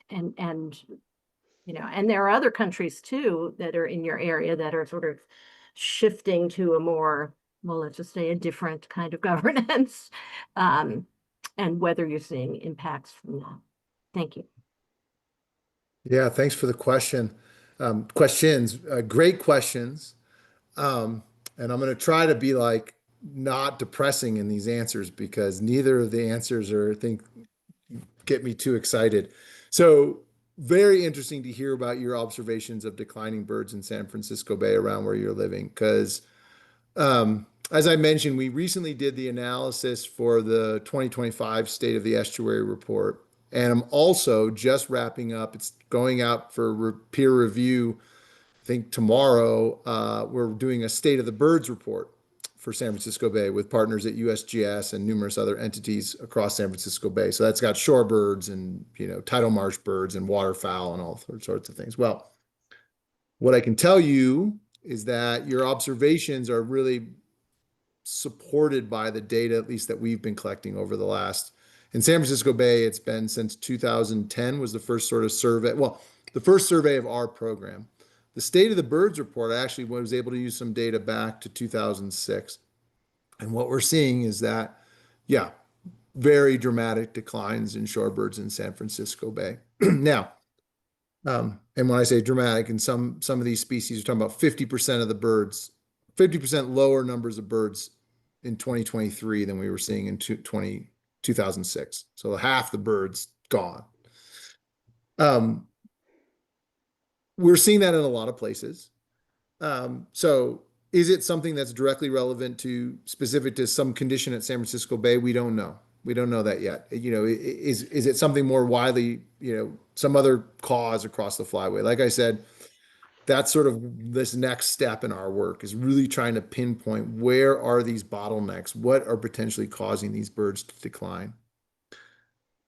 S3: and there are other countries too that are in your area that are sort of shifting to a more, well, let's just say, a different kind of governance, and whether you're seeing impacts from that. Thank you.
S2: Yeah, thanks for the questions. Great questions. And I'm going to try to be like not depressing in these answers, because neither of the answers get me too excited. So very interesting to hear about your observations of declining birds in San Francisco Bay around where you're living, because as I mentioned, we recently did the analysis for the 2025 State of the Estuary report. And I'm also just wrapping up. It's going out for peer review. I think tomorrow we're doing a State of the Birds report for San Francisco Bay with partners at USGS and numerous other entities across San Francisco Bay. So that's got shorebirds and tidal marsh birds and waterfowl and all sorts of things. Well, what I can tell you is that your observations are really supported by the data, at least that we've been collecting over the last. In San Francisco Bay, it's been since 2010 was the first sort of survey. Well, the first survey of our program. The State of the Birds report, I actually was able to use some data back to 2006. And what we're seeing is that, yeah, very dramatic declines in shorebirds in San Francisco Bay. Now, and when I say dramatic, in some of these species, you're talking about 50% of the birds, 50% lower numbers of birds in 2023 than we were seeing in 2006. So half the birds gone. We're seeing that in a lot of places. So is it something that's directly relevant to specific to some condition at San Francisco Bay? We don't know. We don't know that yet. Is it something more widely, some other cause across the flyway? Like I said, that's sort of this next step in our work is really trying to pinpoint where are these bottlenecks? What are potentially causing these birds to decline?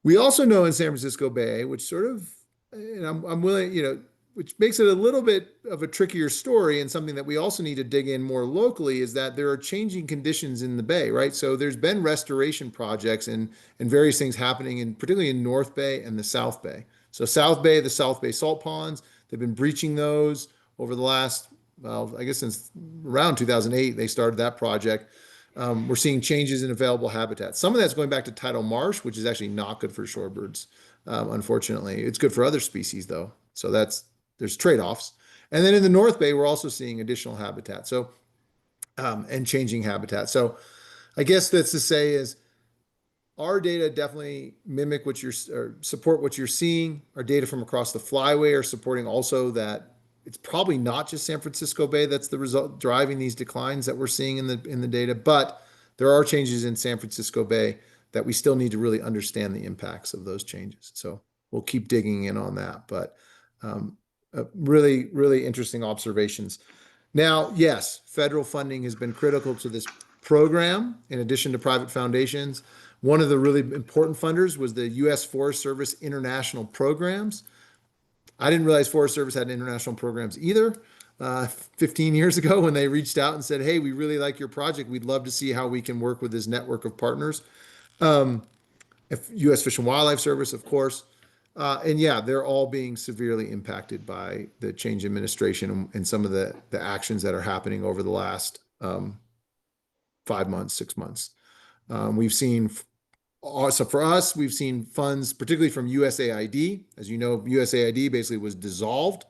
S2: We also know in San Francisco Bay, which sort of, and I'm willing, which makes it a little bit of a trickier story and something that we also need to dig in more locally is that there are changing conditions in the bay, right? So there's been restoration projects and various things happening particularly in North Bay and the South Bay. So South Bay, the South Bay salt ponds, they've been breaching those over the last, well, I guess since around 2008, they started that project. We're seeing changes in available habitat. Some of that's going back to tidal marsh, which is actually not good for shorebirds, unfortunately. It's good for other species though. So there's trade-offs. And then in the North Bay, we're also seeing additional habitat. So, and changing habitat. So I guess that's to say is our data definitely mimic or support what you're seeing. Our data from across the flyway are supporting also that it's probably not just San Francisco Bay that's the result driving these declines that we're seeing in the data, but there are changes in San Francisco Bay that we still need to really understand the impacts of those changes. So we'll keep digging in on that, but really, really interesting observations. Now, yes, federal funding has been critical to this program in addition to private foundations. One of the really important funders was the U.S. Forest Service international programs. I didn't realize Forest Service had international programs either 15 years ago when they reached out and said, hey, we really like your project. We'd love to see how we can work with this network of partners. U.S. Fish and Wildlife Service, of course. And yeah, they're all being severely impacted by the change in administration and some of the actions that are happening over the last 5 months, 6 months. We've seen, so for us, we've seen funds, particularly from USAID. As you know, USAID basically was dissolved.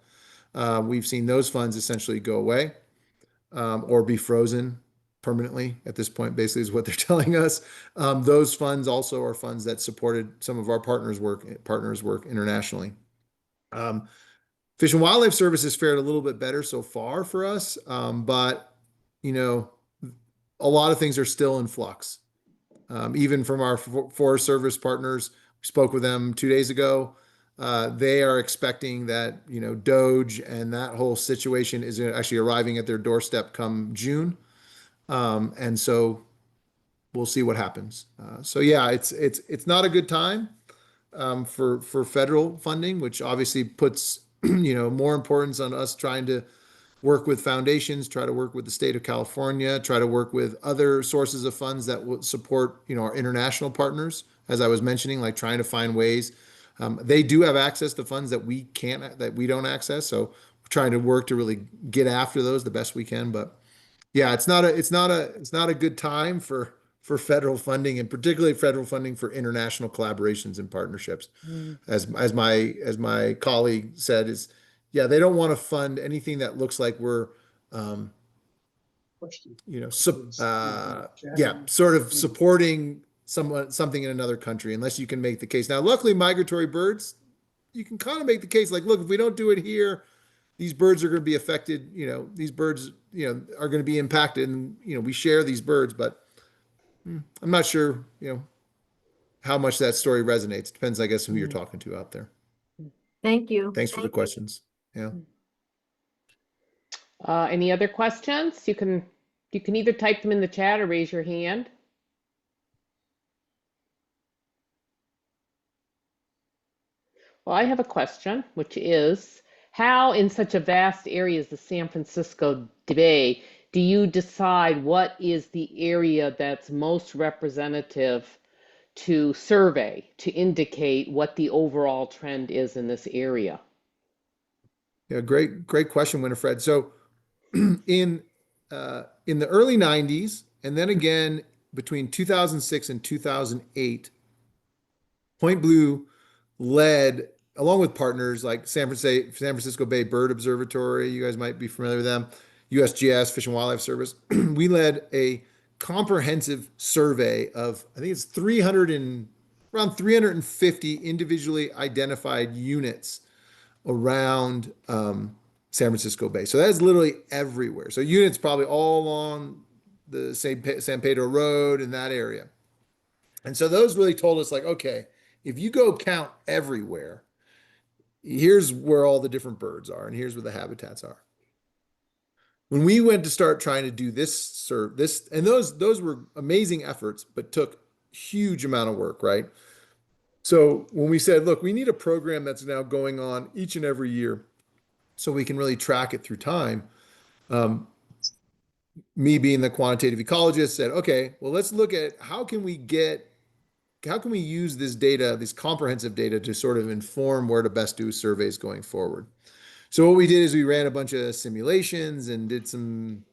S2: We've seen those funds essentially go away or be frozen permanently at this point, basically is what they're telling us. Those funds also are funds that supported some of our partners work internationally. Fish and Wildlife Service has fared a little bit better so far for us, but a lot of things are still in flux. Even from our Forest Service partners, we spoke with them 2 days ago. They are expecting that Doge and that whole situation is actually arriving at their doorstep come June. And so we'll see what happens. So yeah, it's not a good time for federal funding, which obviously puts more importance on us trying to work with foundations, try to work with the state of California, try to work with other sources of funds that will support our international partners, as I was mentioning, like trying to find ways. They do have access to funds that we don't access, so we're trying to work to really get after those the best we can. But yeah, it's not a good time for federal funding, and particularly federal funding for international collaborations and partnerships. As my colleague said, they don't want to fund anything that looks like we're sort of supporting something in another country, unless you can make the case. Now, luckily, migratory birds, you can kind of make the case like, look, if we don't do it here, these birds are going to be affected. These birds, are going to be impacted, and we share these birds. But I'm not sure. how much that story resonates. Depends, I guess, who you're talking to out there.
S3: Thank you.
S2: Thanks for the questions. Yeah.
S1: Any other questions? You can either type them in the chat or raise your hand. Well, I have a question, which is how in such a vast area as the San Francisco Bay do you decide what is the area that's most representative to survey to indicate what the overall trend is in this area?
S2: Yeah, great question, Winifred. So in the early 90s, and then again between 2006 and 2008, Point Blue led, along with partners like San Francisco Bay Bird Observatory, you guys might be familiar with them, USGS, Fish and Wildlife Service. We led a comprehensive survey of, I think it's around 350 individually identified units around San Francisco Bay. So that is literally everywhere. So units probably all along the San Pedro Road in that area. And so those really told us, like, okay, if you go count everywhere, here's where all the different birds are, and here's where the habitats are. When we went to start trying to do this, and those were amazing efforts, but took huge amount of work, right? So when we said, look, we need a program that's now going on each and every year so we can really track it through time. Me being the quantitative ecologist said, okay, well, let's look at how can we use this data, this comprehensive data, to sort of inform where to best do surveys going forward. So what we did is we ran a bunch of simulations and did some,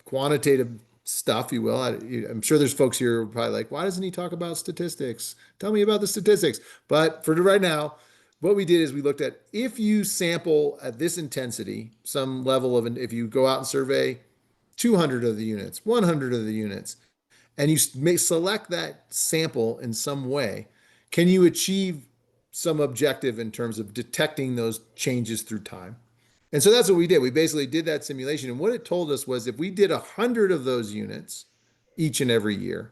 S2: quantitative stuff, if you will. I'm sure there's folks here who are probably like, why doesn't he talk about statistics? Tell me about the statistics. But for right now, what we did is we looked at, if you sample at this intensity, some level of, if you go out and survey 200 of the units, 100 of the units, and you may select that sample in some way, can you achieve some objective in terms of detecting those changes through time? And so that's what we did. We basically did that simulation. And what it told us was, if we did 100 of those units each and every year,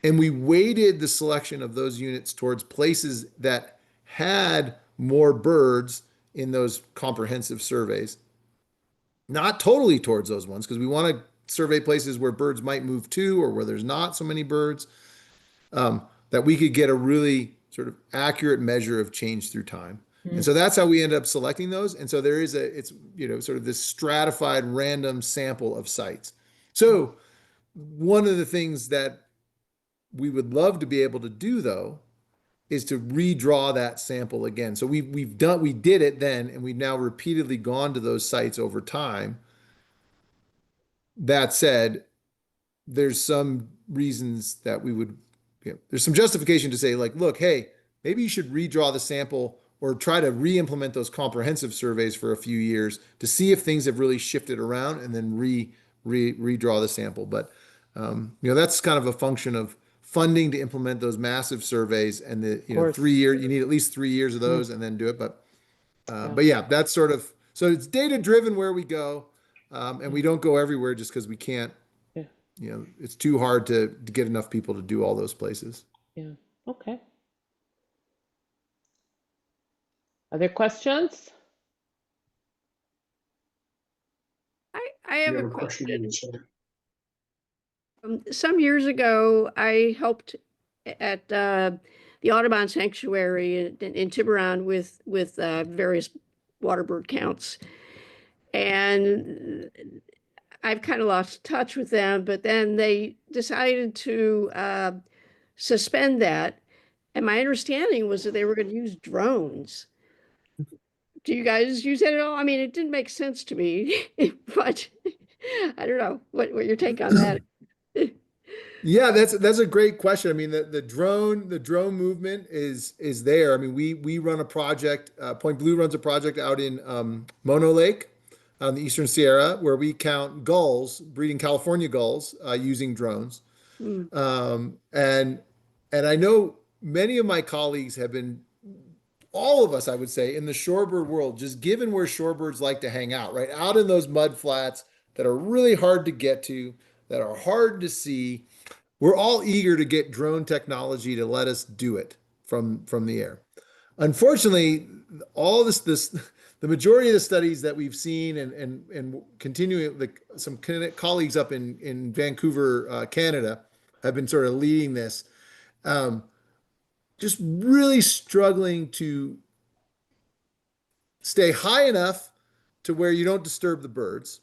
S2: and we weighted the selection of those units towards places that had more birds in those comprehensive surveys, not totally towards those ones, because we want to survey places where birds might move to, or where there's not so many birds, that we could get a really sort of accurate measure of change through time. And so that's how we ended up selecting those. And so there is it's sort of this stratified random sample of sites. So one of the things that we would love to be able to do, though, is to redraw that sample again. So we did it then, and we've now repeatedly gone to those sites over time. That said, there's some reasons that we would, there's some justification to say, like, look, hey, maybe you should redraw the sample, or try to re-implement those comprehensive surveys for a few years to see if things have really shifted around, and then redraw the sample. But that's kind of a function of funding to implement those massive surveys, and the 3 year, you need at least 3 years of those, and then do it. But yeah, that's sort of, so it's data driven where we go, and we don't go everywhere just because we can't. It's too hard to get enough people to do all those places.
S1: Yeah. Okay. Other questions?
S4: I have a question. Some years ago, I helped at the Audubon Sanctuary in Tiburon with various waterbird counts, and I've kind of lost touch with them. But then they decided to suspend that, and my understanding was that they were going to use drones. Do you guys use it at all? I mean, it didn't make sense to me, but I don't know what your take on that.
S2: Yeah, that's a great question. I mean, the drone movement is there. I mean, we run a project. Point Blue runs a project out in Mono Lake on the Eastern Sierra, where we count gulls, breeding California gulls, using drones. And I know many of my colleagues have been, all of us, I would say, in the shorebird world, just given where shorebirds like to hang out, right? Out in those mud flats that are really hard to get to, that are hard to see. we're all eager to get drone technology to let us do it from the air. Unfortunately, all this the majority of the studies that we've seen and continuing, like some colleagues up in Vancouver, Canada, have been sort of leading this, um, just really struggling to stay high enough to where you don't disturb the birds,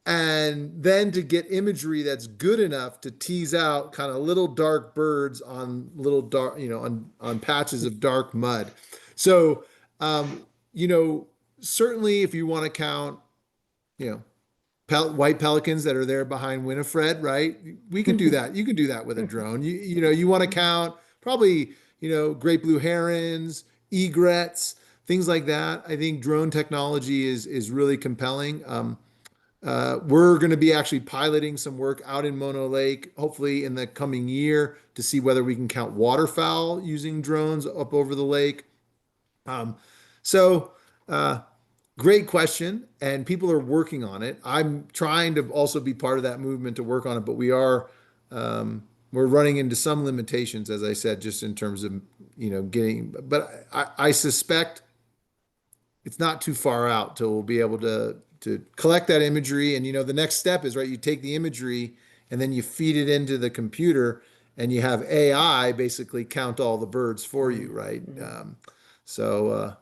S2: and then to get imagery that's good enough to tease out kind of little dark birds on little dark, on patches of dark mud. So, um, you know, certainly if you want to count, you know, white pelicans that are there behind Winifred, right? We can do that. You can do that with a drone. You want to count probably, great blue herons, egrets, things like that. I think drone technology is really compelling. We're going to be actually piloting some work out in Mono Lake, hopefully in the coming year, to see whether we can count waterfowl using drones up over the lake. Um, so, great question, and people are working on it. I'm trying to also be part of that movement to work on it, but we're running into some limitations, as I said, just in terms of getting. But I suspect it's not too far out till we'll be able to collect that imagery. And the next step is, right, you take the imagery and then you feed it into the computer, and you have AI basically count all the birds for you, right? So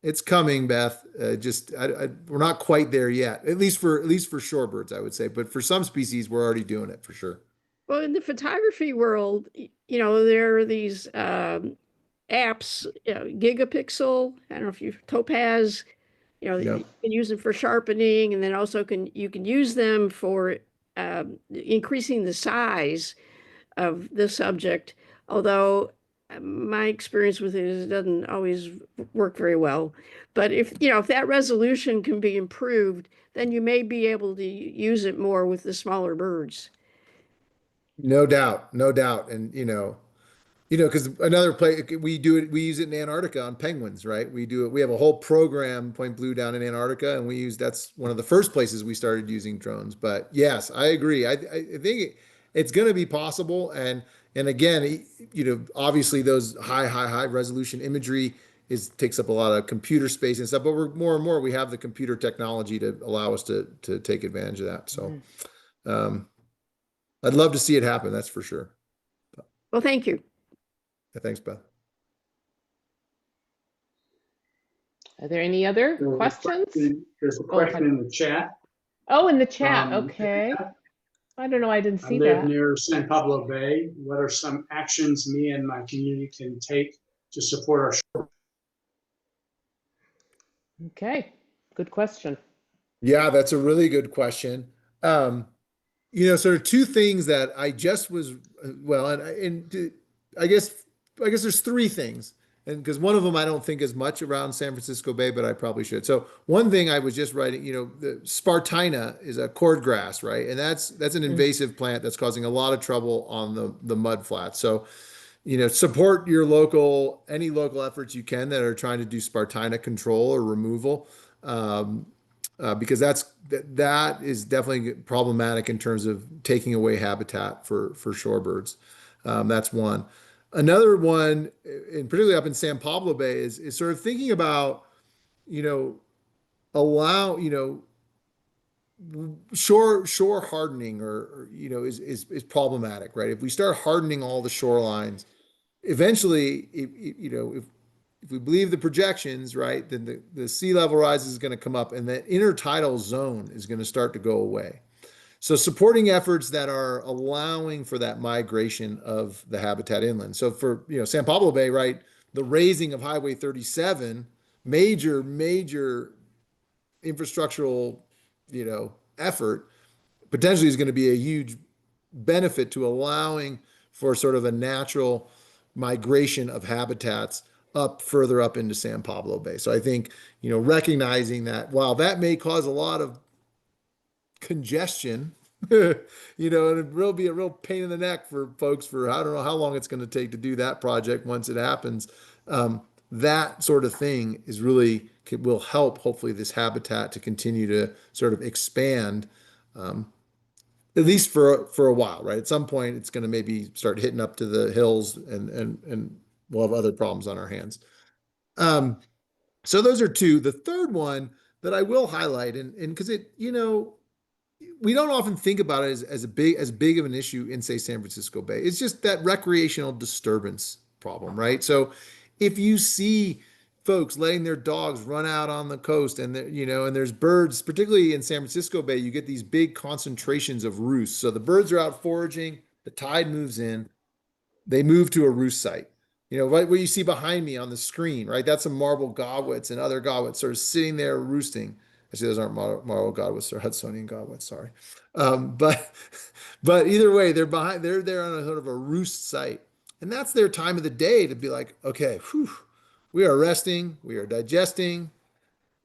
S2: it's coming, Beth. We're not quite there yet. At least for shorebirds, I would say. But for some species, we're already doing it for sure.
S4: Well, in the photography world, there are these apps, Gigapixel. I don't know if you've Topaz.
S2: Yeah.
S4: You can use them for sharpening, and then also you can use them for increasing the size of the subject. Although my experience with it is it doesn't always work very well. But if that resolution can be improved, then you may be able to use it more with the smaller birds.
S2: No doubt, no doubt. And because another place we do it, we use it in Antarctica on penguins, right? We do it. We have a whole program, Point Blue, down in Antarctica, and that's one of the first places we started using drones. But yes, I agree. I think it's going to be possible. And again, obviously those high resolution imagery takes up a lot of computer space and stuff. But we're more and more, we have the computer technology to allow us to take advantage of that. So, I'd love to see it happen. That's for sure.
S4: Well, thank you.
S2: Thanks, Beth.
S1: Are there any other
S5: There's a
S1: questions?
S5: There's a question in the chat.
S1: Oh, in the chat.
S5: Um,
S1: Okay. I don't know. I didn't
S5: I
S1: see
S5: live
S1: that.
S5: near San Pablo Bay. What are some actions me and my community can take to support our shore?
S1: Okay. Good question.
S2: Yeah, that's a really good question. Sort of two things that I just was, well, and I guess there's three things, and because one of them I don't think is much around San Francisco Bay, but I probably should. So one thing I was just writing, the Spartina is a cordgrass, right? And that's an invasive plant that's causing a lot of trouble on the mud flats. So, support any local efforts you can that are trying to do Spartina control or removal. Because that is definitely problematic in terms of taking away habitat for shorebirds. That's one. Another one, and particularly up in San Pablo Bay, is sort of thinking about, allow, shore hardening or is problematic, right? If we start hardening all the shorelines, eventually, if we believe the projections, right, then the sea level rise is going to come up, and that intertidal zone is going to start to go away. So supporting efforts that are allowing for that migration of the habitat inland. So for San Pablo Bay, right, the raising of Highway 37, major infrastructural effort, potentially is going to be a huge benefit to allowing for sort of a natural migration of habitats further up into San Pablo Bay. So I think, recognizing that while that may cause a lot of congestion, and it will be a real pain in the neck for folks for, I don't know how long it's going to take to do that project once it happens. That sort of thing will help hopefully this habitat to continue to sort of expand, at least for a while, right? At some point, it's going to maybe start hitting up to the hills, and we'll have other problems on our hands. So those are two. The third one that I will highlight, and because it, we don't often think about it as big of an issue in, say, San Francisco Bay. It's just that recreational disturbance problem, right? So if you see folks letting their dogs run out on the coast, and and there's birds, particularly in San Francisco Bay, you get these big concentrations of roosts. So the birds are out foraging, the tide moves in, they move to a roost site. Right what you see behind me on the screen, right? That's some marble godwits and other godwits sort of sitting there roosting. Actually, those aren't marble godwits; they're Hudsonian godwits. Sorry, but either way, they're there on a sort of a roost site, and that's their time of the day to be like, okay, whew, we are resting, we are digesting,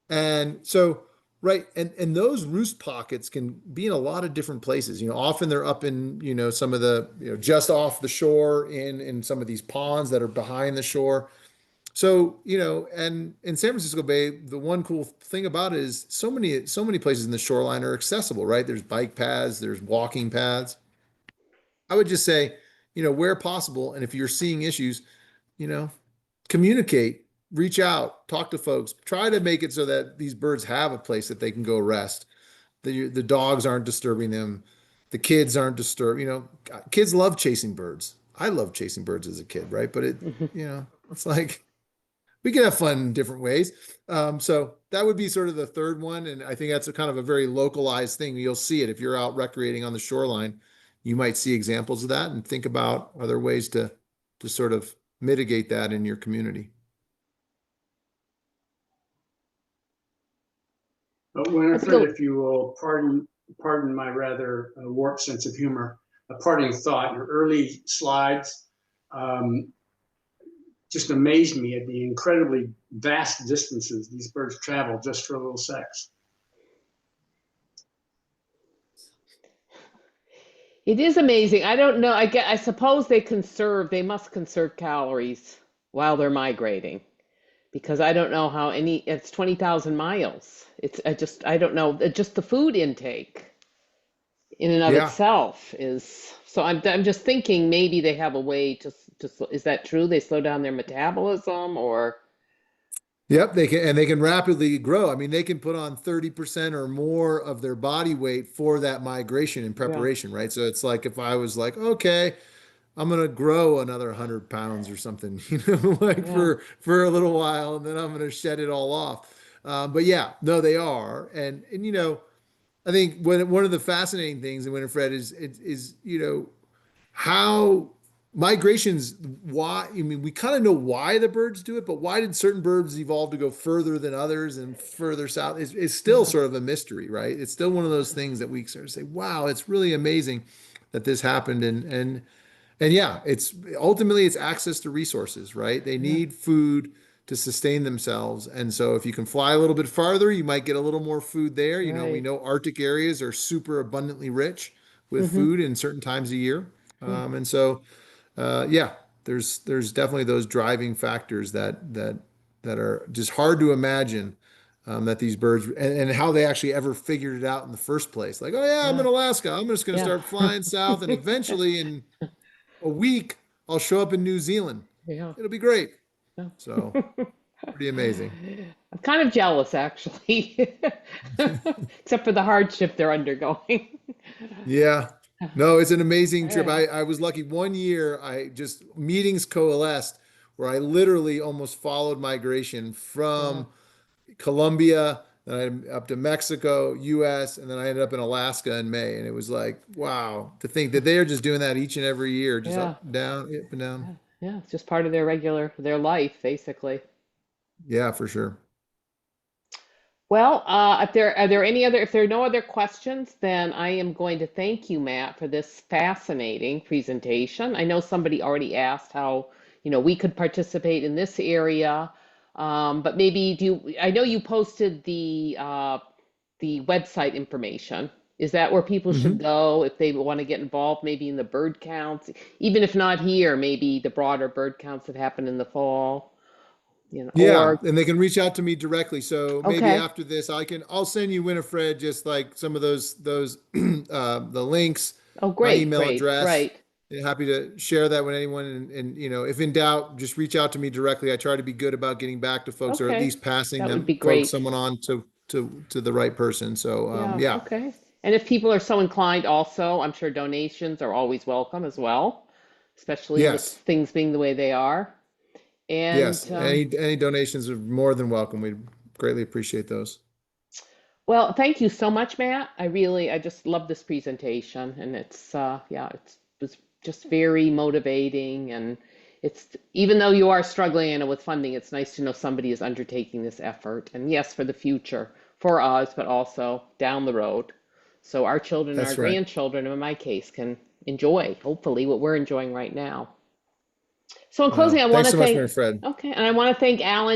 S2: and so right, and those roost pockets can be in a lot of different places. Often they're up in some of the just off the shore in some of these ponds that are behind the shore. So, and in San Francisco Bay, the one cool thing about it is so many places in the shoreline are accessible, right? There's bike paths, there's walking paths. I would just say, where possible, and if you're seeing issues, you know, communicate, reach out, talk to folks, try to make it so that these birds have a place that they can go rest. The dogs aren't disturbing them. The kids aren't disturbed. Kids love chasing birds. I love chasing birds as a kid, right? But it's like, we can have fun in different ways. So that would be sort of the third one. And I think that's a kind of a very localized thing. You'll see it if you're out recreating on the shoreline. You might see examples of that and think about other ways to sort of mitigate that in your community.
S5: But Winifred, if you will pardon my rather warped sense of humor, a parting thought. Your early slides just amazed me at the incredibly vast distances these birds travel just for a little sex.
S1: It is amazing. I don't know. I suppose they must conserve calories while they're migrating, because I don't know how it's 20,000 miles. I don't know. Just the food intake in and of itself is, so I'm just thinking maybe they have a way to, is that true? They slow down their metabolism, or?
S2: Yep, they can rapidly grow. I mean, they can put on 30% or more of their body weight for that migration and preparation, right? So it's like if I was like, okay, I'm gonna grow another 100 pounds or something, for a little while, and then I'm gonna shed it all off. But yeah, no, they are, and I think one of the fascinating things in Winifred is how migrations, why, I mean, we kind of know why the birds do it, but why did certain birds evolve to go further than others and further south is still sort of a mystery, right? It's still one of those things that we sort of say, wow, it's really amazing that this happened. And yeah, it's access to resources, right? They need food to sustain themselves. And so if you can fly a little bit farther, you might get a little more food there. We know Arctic areas are super abundantly rich with food in certain times of year. And so, there's definitely those driving factors that are just hard to imagine, that these birds and how they actually ever figured it out in the first place. Like, oh yeah, I'm in Alaska. I'm just going to start flying south, and eventually in a week I'll show up in New Zealand.
S1: Yeah.
S2: It'll be great.
S1: Yeah.
S2: So pretty amazing.
S1: I'm kind of jealous, actually, except for the hardship they're undergoing.
S2: Yeah. No, it's an amazing trip. I was lucky. One year, meetings coalesced where I literally almost followed migration from Colombia, then up to Mexico, US, and then I ended up in Alaska in May. And it was like, wow, to think that they are just doing that each and every year, just up and down, up and down.
S1: Yeah, it's just part of their life, basically.
S2: Yeah, for sure.
S1: Well, if there are no other questions, then I am going to thank you, Matt, for this fascinating presentation. I know somebody already asked how, we could participate in this area, but maybe I know you posted the website information. Is that where people should go if they want to get involved, maybe in the bird counts, even if not here, maybe the broader bird counts that happen in the fall?
S2: Yeah,
S1: or
S2: and they can reach out to me directly. So maybe
S1: okay.
S2: after this, I'll send you, Winifred, just like some of those the links,
S1: Oh,
S2: my
S1: great,
S2: email
S1: great,
S2: address.
S1: right.
S2: And happy to share that with anyone. And if in doubt, just reach out to me directly. I try to be good about getting back to folks, or at
S1: Okay,
S2: least passing
S1: that would be
S2: folks
S1: great.
S2: someone on to the right person. So
S1: Yeah,
S2: yeah,
S1: okay. And if people are so inclined also, I'm sure donations are always welcome as well, especially with
S2: yes,
S1: things being the way they are.
S2: yes.
S1: And
S2: Any donations are more than welcome. We greatly appreciate those.
S1: well, thank you so much, Matt. I just love this presentation, and yeah, it was just very motivating. And it's, even though you are struggling, with funding, it's nice to know somebody is undertaking this effort. And yes, for the future, for us, but also down the road. So our children, our
S2: That's right.
S1: grandchildren, in my case, can enjoy, hopefully, what we're enjoying right now. So in closing, I want
S2: Thanks
S1: to
S2: so much,
S1: thank,
S2: Winifred.
S1: okay, and I want to thank Alan